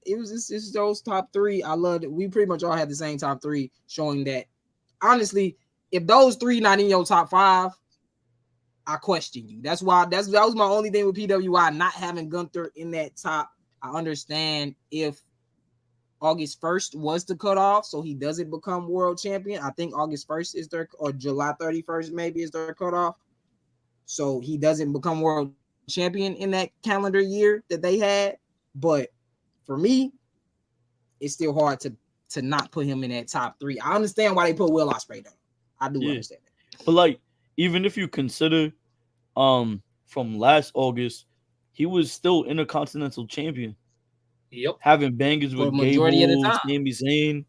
it's those top 3. I loved it. We pretty much all had the same top 3, showing that honestly, if those 3 not in your top 5, I question you. That was my only thing with PWI not having Gunther in that top. I understand if August 1st was the cutoff, so he doesn't become world champion. I think August 1st is their, or July 31st maybe is their cutoff. So he doesn't become world champion in that calendar year that they had. But for me, it's still hard to not put him in that top 3. I understand why they put Will Ospreay down. I do understand that. But like, even if you consider from last August, he was still Intercontinental Champion. Yep. Having bangers with Gable, Sami Zayn.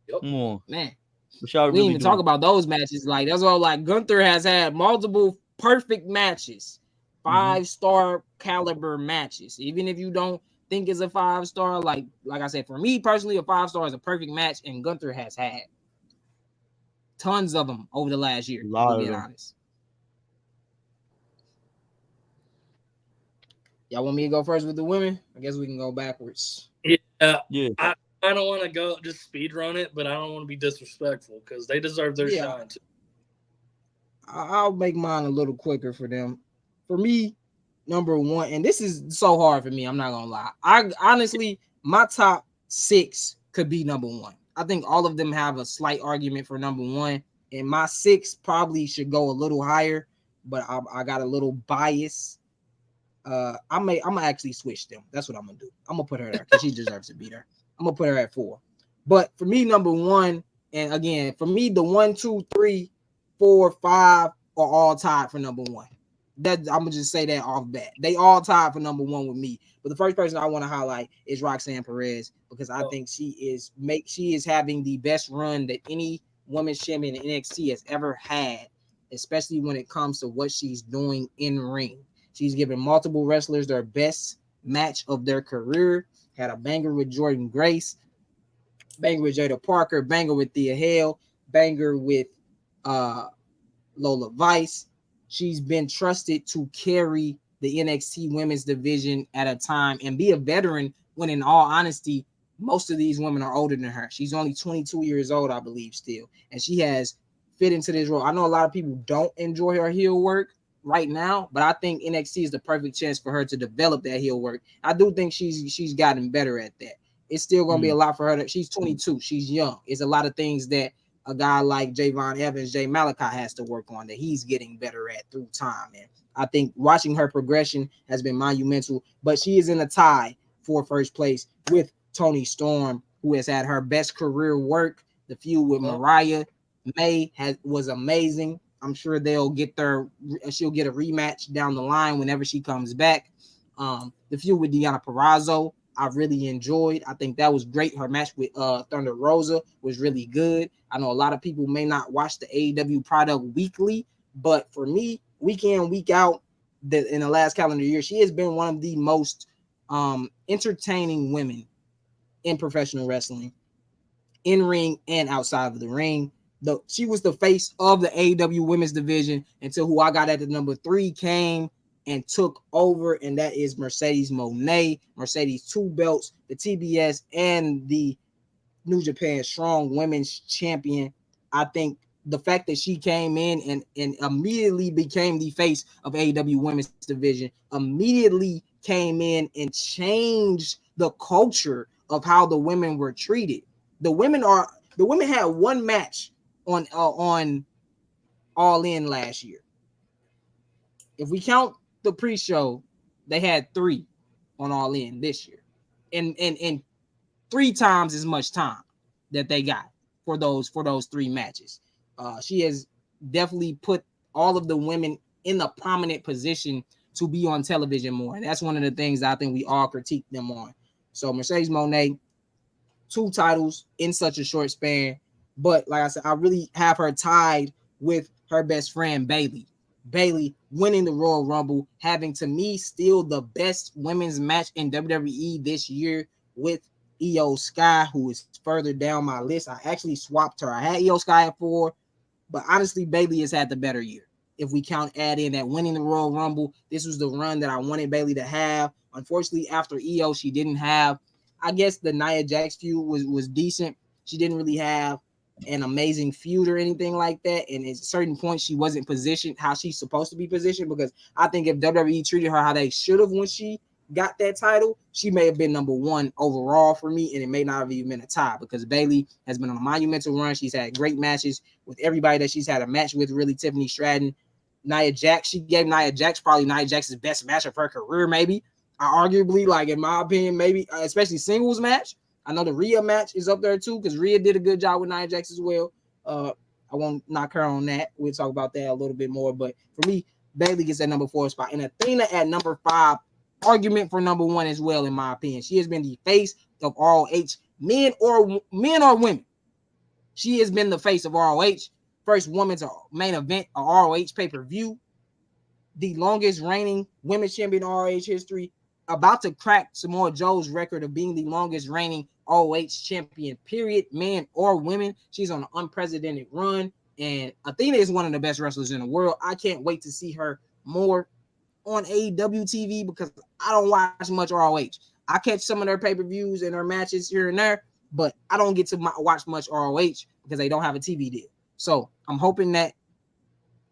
Yep. Come on. Man. We didn't even talk about those matches. Like, that's all. Like, Gunther has had multiple perfect matches. 5-star caliber matches. Even if you don't think it's a 5-star, like I said, for me personally, a 5-star is a perfect match, and Gunther has had tons of them over the last year, to be honest. Y'all want me to go first with the women? I guess we can go backwards. Yeah. Yeah. I don't want to go just speed run it, but I don't want to be disrespectful because they deserve their shine too. I'll make mine a little quicker for them. For me, number 1, and this is so hard for me, I'm not gonna lie. I honestly, my top 6 could be number 1. I think all of them have a slight argument for number 1, and my 6 probably should go a little higher, but I got a little bias. I'm gonna actually switch them. That's what I'm gonna do. I'm gonna put her there because she deserves to be there. I'm gonna put her at 4. But for me, number 1, and again, for me, the 1, 2, 3, 4, 5 are all tied for number 1. That I'm gonna just say that off bat. They all tied for number 1 with me. But the first person I want to highlight is Roxanne Perez because I think she is having the best run that any women's champion in NXT has ever had, especially when it comes to what she's doing in ring. She's given multiple wrestlers their best match of their career. Had a banger with Jordan Grace, banger with Jada Parker, banger with Thea Hale, banger with Lola Vice. She's been trusted to carry the NXT women's division at a time and be a veteran when, in all honesty, most of these women are older than her. She's only 22 years old, I believe, still. And she has fit into this role. I know a lot of people don't enjoy her heel work right now, but I think NXT is the perfect chance for her to develop that heel work. I do think she's gotten better at that. It's still going to be a lot for her. She's 22. She's young. It's a lot of things that a guy like Javon Evans, Jay Malachi has to work on that he's getting better at through time. And I think watching her progression has been monumental, but she is in a tie for first place with Toni Storm, who has had her best career work. The feud with Mariah May was amazing. I'm sure she'll get a rematch down the line whenever she comes back. The feud with Deonna Purrazzo, I really enjoyed. I think that was great. Her match with Thunder Rosa was really good. I know a lot of people may not watch the AEW product weekly, but for me, week in, week out, in the last calendar year, she has been one of the most entertaining women in professional wrestling, in ring and outside of the ring. She was the face of the AEW women's division until who I got at the number 3 came and took over, and that is Mercedes Moné. Mercedes 2 belts, the TBS and the New Japan Strong Women's Champion. I think the fact that she came in and immediately became the face of AEW women's division, immediately came in and changed the culture of how the women were treated. The women had one match on All In last year. If we count the pre-show, they had 3 on All In this year, and 3 times as much time that they got for those 3 matches. She has definitely put all of the women in a prominent position to be on television more, and that's one of the things that I think we all critique them on. So Mercedes Moné, 2 titles in such a short span. But like I said, I really have her tied with her best friend, Bayley. Bayley winning the Royal Rumble, having to me still the best women's match in WWE this year with Io Sky, who is further down my list. I actually swapped her. I had Io Sky at 4, but honestly, Bayley has had the better year. If we add in that winning the Royal Rumble, this was the run that I wanted Bayley to have. Unfortunately, after Io, she didn't have. I guess the Nia Jax feud was decent. She didn't really have an amazing feud or anything like that. And at certain points, she wasn't positioned how she's supposed to be positioned, because I think if WWE treated her how they should have when she got that title, she may have been number 1 overall for me, and it may not have even been a tie, because Bayley has been on a monumental run. She's had great matches with everybody that she's had a match with, really. Tiffany Stratton, Nia Jax, she gave Nia Jax probably Nia Jax's best match of her career, maybe. Arguably, like in my opinion, maybe, especially singles match. I know the Rhea match is up there too, because Rhea did a good job with Nia Jax as well. I won't knock her on that. We'll talk about that a little bit more. But for me, Bayley gets that number 4 spot. And Athena at number 5, argument for number 1 as well, in my opinion. She has been the face of ROH, men or women. She has been the face of ROH. First women's main event, a ROH pay-per-view. The longest reigning women's champion in ROH history. About to crack Samoa Joe's record of being the longest reigning ROH champion, period, men or women. She's on an unprecedented run. And Athena is one of the best wrestlers in the world. I can't wait to see her more on AEW TV, because I don't watch much ROH. I catch some of their pay-per-views and their matches here and there, but I don't get to watch much ROH because they don't have a TV deal. So I'm hoping that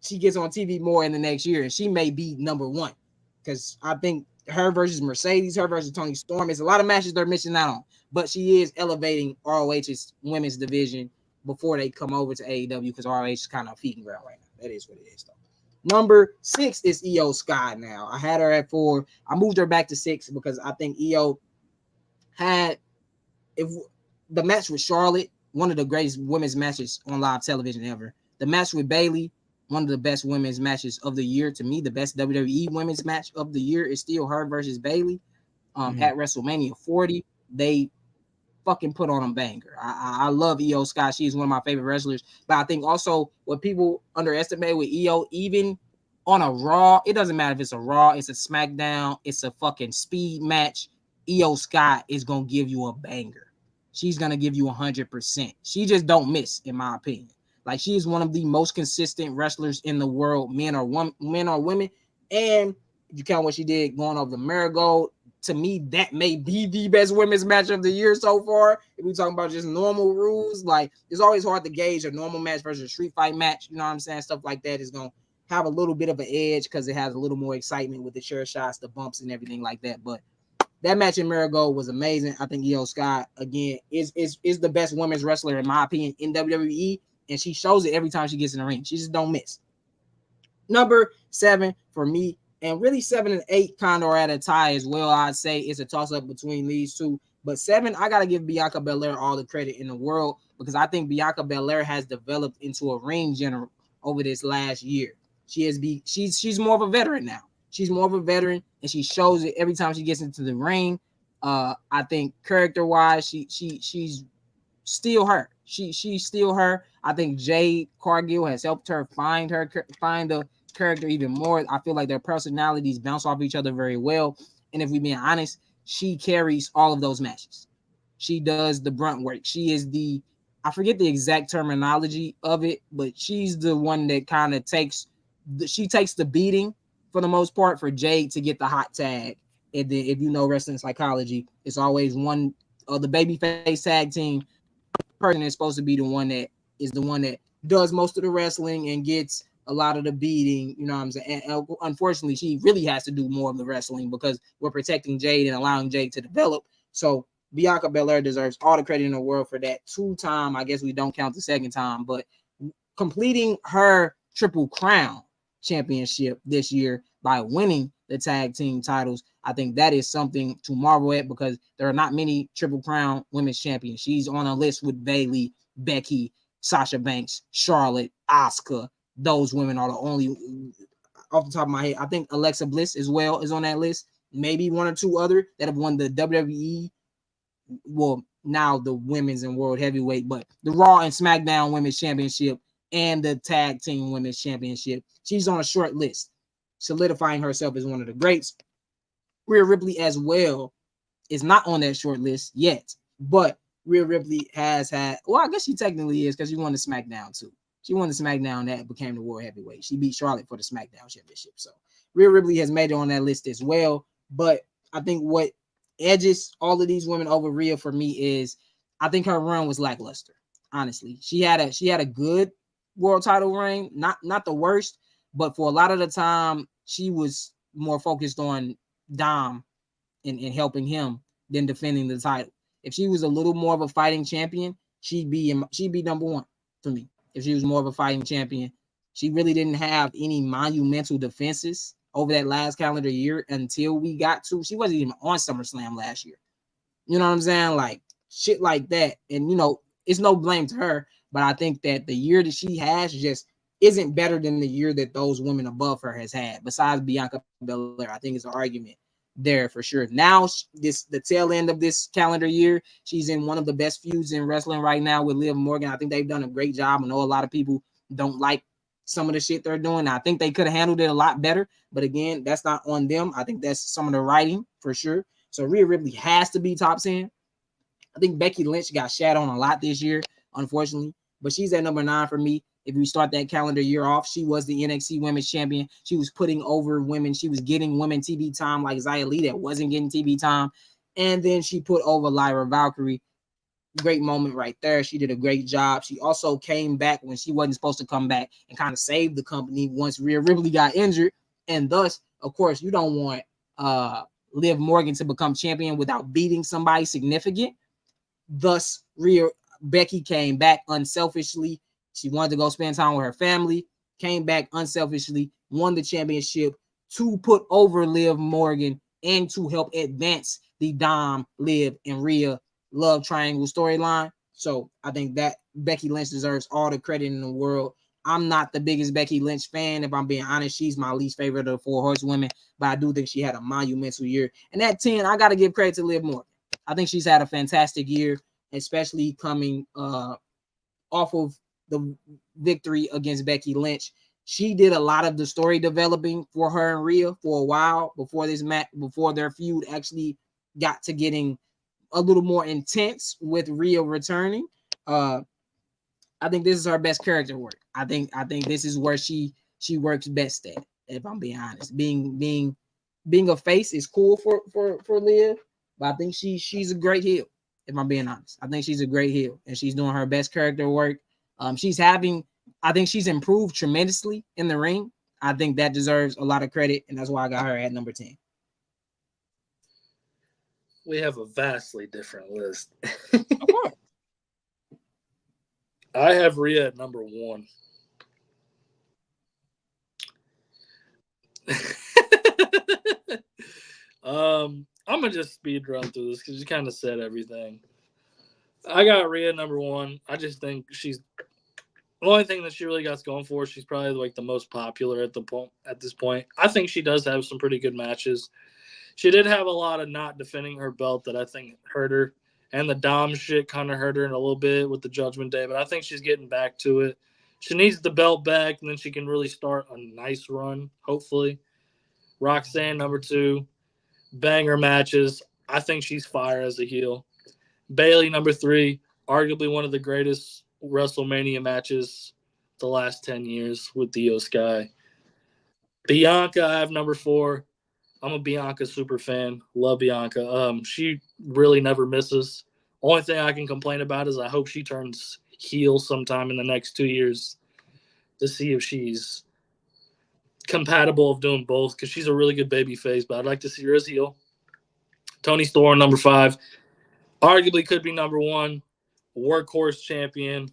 she gets on TV more in the next year, and she may be number 1, because I think her versus Mercedes, her versus Toni Storm, it's a lot of matches they're missing out on, but she is elevating ROH's women's division before they come over to AEW, because ROH is kind of a feeding ground right now. That is what it is, though. Number 6 is Io Sky now. I had her at 4. I moved her back to 6 because I think Io had the match with Charlotte, one of the greatest women's matches on live television ever. The match with Bayley, one of the best women's matches of the year. To me, the best WWE women's match of the year is still her versus Bayley at WrestleMania 40. They fucking put on a banger. I love Io Sky. She's one of my favorite wrestlers. But I think also what people underestimate with Io, even on a Raw, it doesn't matter if it's a Raw, it's a SmackDown, it's a fucking speed match. Io Sky is going to give you a banger. She's going to give you 100%. She just don't miss, in my opinion. Like, she is one of the most consistent wrestlers in the world, men or women. And if you count what she did going over the Marigold, to me, that may be the best women's match of the year so far. If we're talking about just normal rules, like, it's always hard to gauge a normal match versus a street fight match. You know what I'm saying? Stuff like that is going to have a little bit of an edge because it has a little more excitement with the chair shots, the bumps, and everything like that. But that match in Marigold was amazing. I think Io Sky, again, is the best women's wrestler, in my opinion, in WWE. And she shows it every time she gets in the ring. She just don't miss. Number 7 for me, and really 7 and 8 kind of are at a tie as well. I'd say it's a toss-up between these two. But 7, I got to give Bianca Belair all the credit in the world, because I think Bianca Belair has developed into a ring general over this last year. She's more of a veteran now. She's more of a veteran, and she shows it every time she gets into the ring. I think character-wise, she's still her. She's still her. I think Jade Cargill has helped her find the character even more. I feel like their personalities bounce off each other very well. And if we're being honest, she carries all of those matches. She does the brunt work. She is I forget the exact terminology of it, but she's the one that kind of takes the beating for the most part for Jade to get the hot tag. And then if you know wrestling psychology, it's always one of the babyface tag team person is supposed to be the one that does most of the wrestling and gets a lot of the beating, you know what I'm saying? And unfortunately, she really has to do more of the wrestling because we're protecting Jade and allowing Jade to develop. So Bianca Belair deserves all the credit in the world for that 2-time. I guess we don't count the second time, but completing her Triple Crown championship this year by winning the tag team titles. I think that is something to marvel at because there are not many Triple Crown women's champions. She's on a list with Bayley, Becky, Sasha Banks, Charlotte, Asuka. Those women are the only, off the top of my head. I think Alexa Bliss as well is on that list. Maybe 1 or 2 other that have won the WWE, well, now the women's and world heavyweight, but the Raw and SmackDown women's championship and the Tag Team Women's Championship. She's on a short list, solidifying herself as one of the greats. Rhea Ripley as well is not on that short list yet, but Rhea Ripley has had, well, I guess she technically is because she won the SmackDown too. She won the SmackDown that became the World Heavyweight. She beat Charlotte for the SmackDown Championship. So Rhea Ripley has made it on that list as well. But I think what edges all of these women over Rhea for me is I think her run was lackluster. Honestly, she had a good world title reign, not the worst, but for a lot of the time she was more focused on Dom and helping him than defending the title. If she was a little more of a fighting champion, she'd be number one for me. If she was more of a fighting champion, she really didn't have any monumental defenses over that last calendar year until we got to. She wasn't even on SummerSlam last year. You know what I'm saying? Like shit like that. And it's no blame to her, but I think that the year that she has just isn't better than the year that those women above her has had. Besides Bianca Belair, I think it's an argument there for sure. Now, the tail end of this calendar year, she's in one of the best feuds in wrestling right now with Liv Morgan. I think they've done a great job. I know a lot of people don't like some of the shit they're doing. I think they could have handled it a lot better, but again, that's not on them. I think that's some of the writing for sure. So Rhea Ripley has to be top 10. I think Becky Lynch got shat on a lot this year, unfortunately, but she's at number 9 for me. If we start that calendar year off, she was the NXT Women's Champion. She was putting over women. She was getting women TV time like Xia Li that wasn't getting TV time. And then she put over Lyra Valkyrie. Great moment right there. She did a great job. She also came back when she wasn't supposed to come back and kind of saved the company once Rhea Ripley got injured. And thus, of course, you don't want Liv Morgan to become champion without beating somebody significant. Thus, Becky came back unselfishly. She wanted to go spend time with her family, came back unselfishly, won the championship to put over Liv Morgan and to help advance the Dom, Liv, and Rhea love triangle storyline. So I think that Becky Lynch deserves all the credit in the world. I'm not the biggest Becky Lynch fan. If I'm being honest, she's my least favorite of the 4 horsewomen, but I do think she had a monumental year. And at 10, I got to give credit to Liv Morgan. I think she's had a fantastic year, especially coming off of the victory against Becky Lynch. She did a lot of the story developing for her and Rhea for a while before this match, before their feud actually got to getting a little more intense with Rhea returning. I think this is her best character work. I think this is where she works best at. If I'm being honest, being a face is cool for Liv, but I think she's a great heel. If I'm being honest, I think she's a great heel, and she's doing her best character work. I think she's improved tremendously in the ring. I think that deserves a lot of credit, and that's why I got her at number 10. We have a vastly different list. Of course. I have Rhea at number 1. I'm gonna just speed run through this because you kind of said everything. I got Rhea number 1. I just think she's the only thing that she really got going for. She's probably like the most popular at this point. I think she does have some pretty good matches. She did have a lot of not defending her belt that I think hurt her, and the Dom shit kind of hurt her in a little bit with the Judgment Day. But I think she's getting back to it. She needs the belt back, and then she can really start a nice run. Hopefully, Roxanne number 2. Banger matches. I think she's fire as a heel. Bayley number 3, arguably one of the greatest WrestleMania matches the last 10 years with Io Sky. Bianca, I have number 4. I'm a Bianca super fan. Love Bianca. She really never misses. Only thing I can complain about is I hope she turns heel sometime in the next 2 years to see if she's compatible of doing both, because she's a really good baby face, but I'd like to see her as heel. Toni Storm, number 5. Arguably could be number 1. Workhorse champion.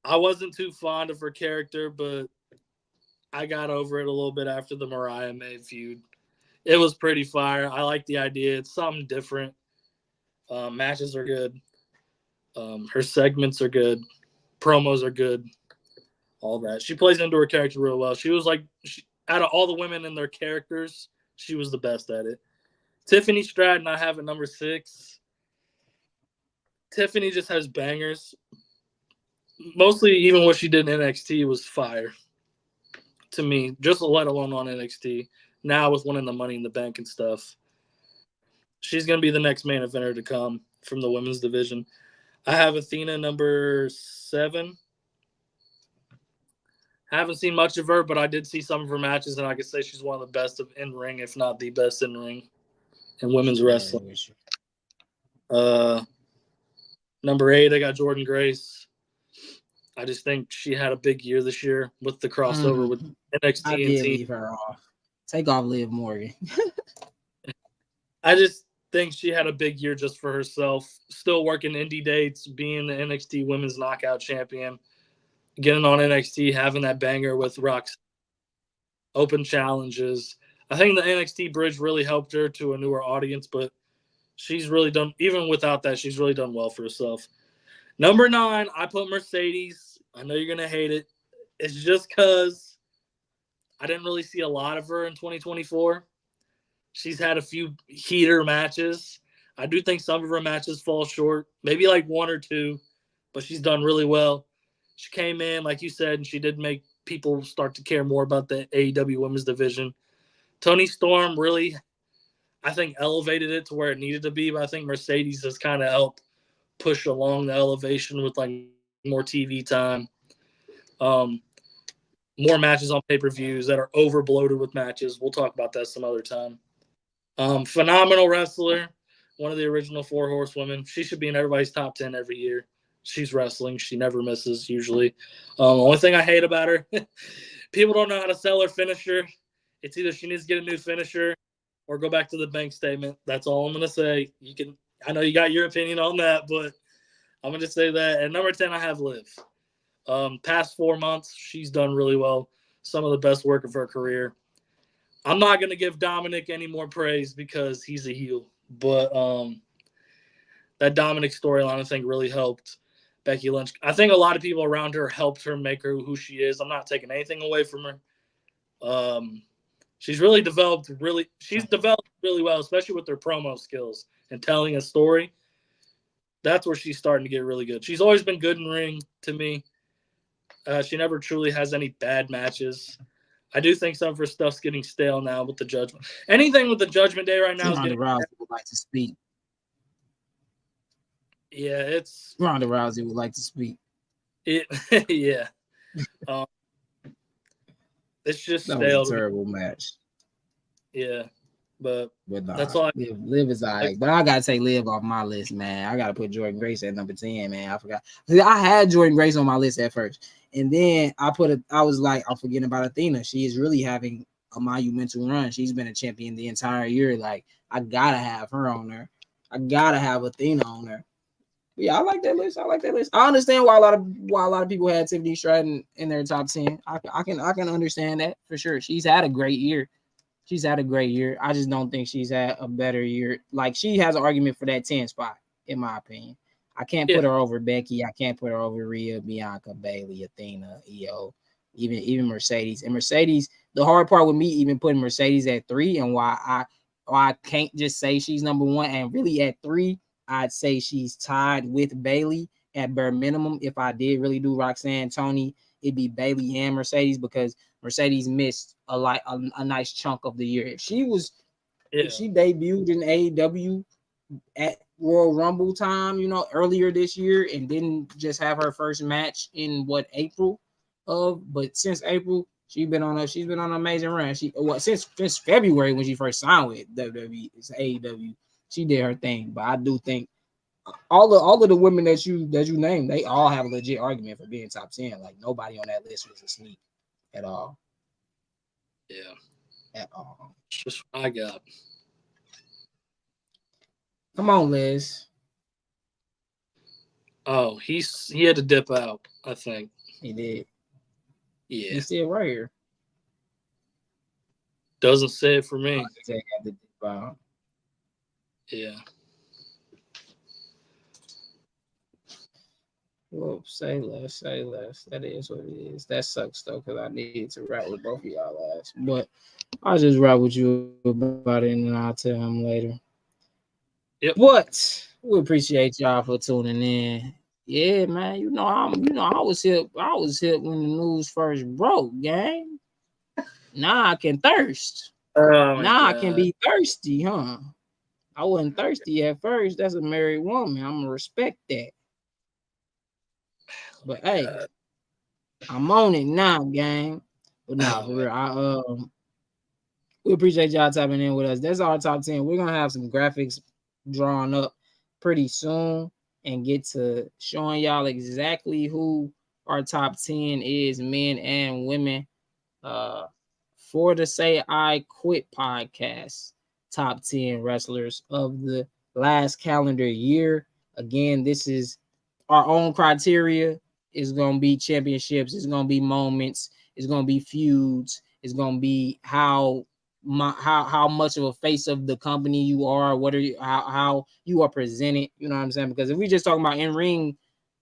I wasn't too fond of her character, but I got over it a little bit after the Mariah May feud. It was pretty fire. I like the idea. It's something different. Matches are good. Her segments are good. Promos are good. All that. She plays into her character real well. She was like, out of all the women in their characters, she was the best at it. Tiffany Stratton, I have at number 6. Tiffany just has bangers. mostly even what she did in NXT was fire to me, just let alone on NXT. Now with winning the Money in the Bank and stuff, she's going to be the next main eventer to come from the women's division. I have Athena number 7. Haven't seen much of her, but I did see some of her matches, and I could say she's one of the best in ring, if not the best in ring in women's wrestling. Number 8, I got Jordynne Grace. I just think she had a big year this year with the crossover with NXT I and did Team. leave her off. Take off Liv Morgan. I just think she had a big year just for herself. Still working indie dates, being the NXT Women's Knockout Champion, getting on NXT, having that banger with Roxy, open challenges. I think the NXT bridge really helped her to a newer audience, but she's really done, even without that, she's really done well for herself. Number 9, I put Mercedes. I know you're going to hate it. It's just because I didn't really see a lot of her in 2024. She's had a few heater matches. I do think some of her matches fall short, maybe like 1 or 2, but she's done really well. She came in, like you said, and she did make people start to care more about the AEW women's division. Toni Storm really, I think, elevated it to where it needed to be, but I think Mercedes has kind of helped push along the elevation with like more TV time, more matches on pay-per-views that are over-bloated with matches. We'll talk about that some other time. Phenomenal wrestler, one of the original 4 horsewomen. She should be in everybody's top 10 every year. She's wrestling. She never misses usually. Only thing I hate about her, people don't know how to sell her finisher. It's either she needs to get a new finisher or go back to the bank statement. That's all I'm going to say. I know you got your opinion on that, but I'm going to just say that. And number 10, I have Liv. Past 4 months, she's done really well. Some of the best work of her career. I'm not going to give Dominic any more praise because he's a heel. But that Dominic storyline, I think, really helped Becky Lynch. I think a lot of people around her helped her make her who she is. I'm not taking anything away from her. She's developed really well, especially with her promo skills and telling a story. That's where she's starting to get really good. She's always been good in ring to me. She never truly has any bad matches. I do think some of her stuff's getting stale now with the Judgment. Anything with the Judgment Day right now is Ronda getting Rousey would like to speak. Yeah, it's Ronda Rousey would like to speak. Yeah. It's just That stale. was a terrible match. Yeah, but nah, that's all. Liv is all right. But I gotta take Liv off my list, man. I gotta put Jordynne Grace at number 10, man. I forgot. See, I had Jordynne Grace on my list at first, and then I was like, I'm forgetting about Athena. She is really having a monumental run. She's been a champion the entire year. Like, I gotta have her on there. I gotta have Athena on there. But yeah, I like that list. I understand why a lot of people had Tiffany Stratton in their top 10. I can understand that for sure. She's had a great year. I just don't think she's had a better year. Like, she has an argument for that 10 spot, in my opinion. I can't put her over Becky. I can't put her over Rhea, Bianca, Bayley, Athena, Io, even Mercedes. And Mercedes, the hard part with me even putting Mercedes at 3 and why I can't just say she's number 1 and really at 3, I'd say she's tied with Bayley at bare minimum. If I did really do Roxanne, Tony, it'd be Bayley and Mercedes because Mercedes missed a nice chunk of the year. If she debuted in AEW at Royal Rumble time, earlier this year, and didn't just have her first match in April but since April, she's been on an amazing run. Since February when she first signed with WWE, it's AEW, she did her thing. But I do think all of the women that you named, they all have a legit argument for being top 10. Like, nobody on that list was a sneak at all. Yeah. At all. That's just what I got. Come on, Liz. Oh, he had to dip out, I think. He did. Yeah. He's still right here. Doesn't say it for me. Yeah. Well, say less. That is what it is. That sucks though, because I need to rap with both of y'all last. But I'll just rap with you about it and I'll tell him later. Yep. But we appreciate y'all for tuning in. Yeah, man. I was hip. I was hip when the news first broke, gang. Now I can thirst. Oh my Now I God. can be thirsty, huh? I wasn't thirsty at first. That's a married woman. I'm gonna respect that. But hey, I'm on it now, gang. But nah, for real. We appreciate y'all tapping in with us. That's our top 10. We're gonna have some graphics drawn up pretty soon and get to showing y'all exactly who our top 10 is, men and women. For the Say I Quit podcast, top 10 wrestlers of the last calendar year. Again, this is our own criteria. It's gonna be championships, it's gonna be moments, it's gonna be feuds, it's gonna be how much of a face of the company you are, what are you, how you are presented, you know what I'm saying? Because if we just talking about in ring,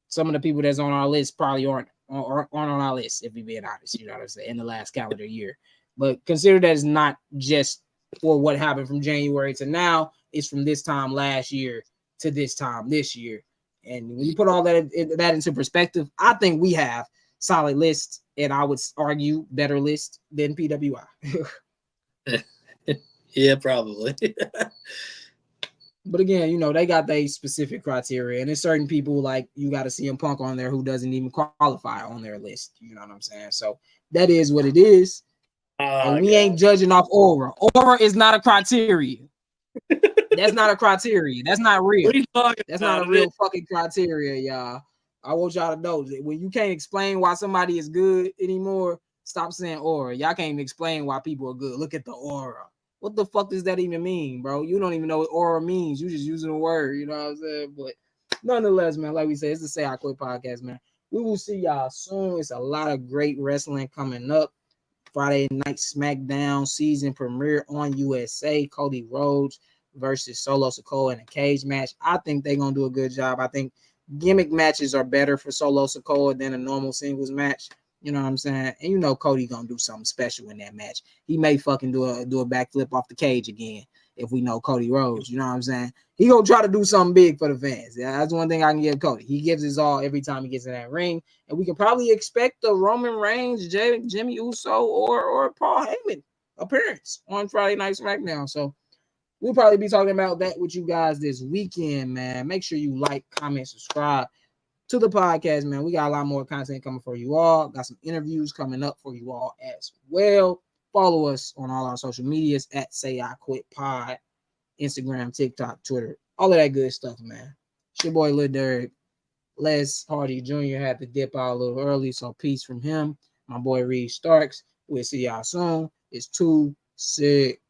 some of the people that's on our list probably aren't on our list, if we being honest, you know what I'm saying, in the last calendar year. But consider that it's not just for what happened from January to now, it's from this time last year to this time this year. And when you put all that into perspective, I think we have solid lists, and I would argue better list than PWI. Yeah, probably. But again, they got their specific criteria, and there's certain people like you got to CM Punk on there who doesn't even qualify on their list. You know what I'm saying? So that is what it is. And we ain't judging off aura. Aura is not a criteria. That's not a criteria. That's not real. That's not a real fucking criteria, y'all. I want y'all to know that when you can't explain why somebody is good anymore, stop saying aura. Y'all can't even explain why people are good. Look at the aura. What the fuck does that even mean, bro? You don't even know what aura means. You just using a word, you know what I'm saying? But nonetheless, man, like we said, it's the Say I Quit podcast, man. We will see y'all soon. It's a lot of great wrestling coming up. Friday Night SmackDown season premiere on USA. Cody Rhodes versus Solo Sikoa in a cage match. I think they're going to do a good job. I think gimmick matches are better for Solo Sikoa than a normal singles match. You know what I'm saying? And Cody going to do something special in that match. He may fucking do a backflip off the cage again if we know Cody Rhodes. You know what I'm saying? He going to try to do something big for the fans. Yeah, that's one thing I can give Cody. He gives his all every time he gets in that ring. And we can probably expect the Roman Reigns, Jimmy Uso, or Paul Heyman appearance on Friday Night SmackDown. So we'll probably be talking about that with you guys this weekend, man. Make sure you like, comment, subscribe to the podcast, man. We got a lot more content coming for you all. Got some interviews coming up for you all as well. Follow us on all our social medias at Say I Quit Pod, Instagram, TikTok, Twitter, all of that good stuff, man. It's your boy Lil Durk. Les Hardy Jr. had to dip out a little early, so peace from him. My boy Reed Starks. We'll see y'all soon. It's too sick.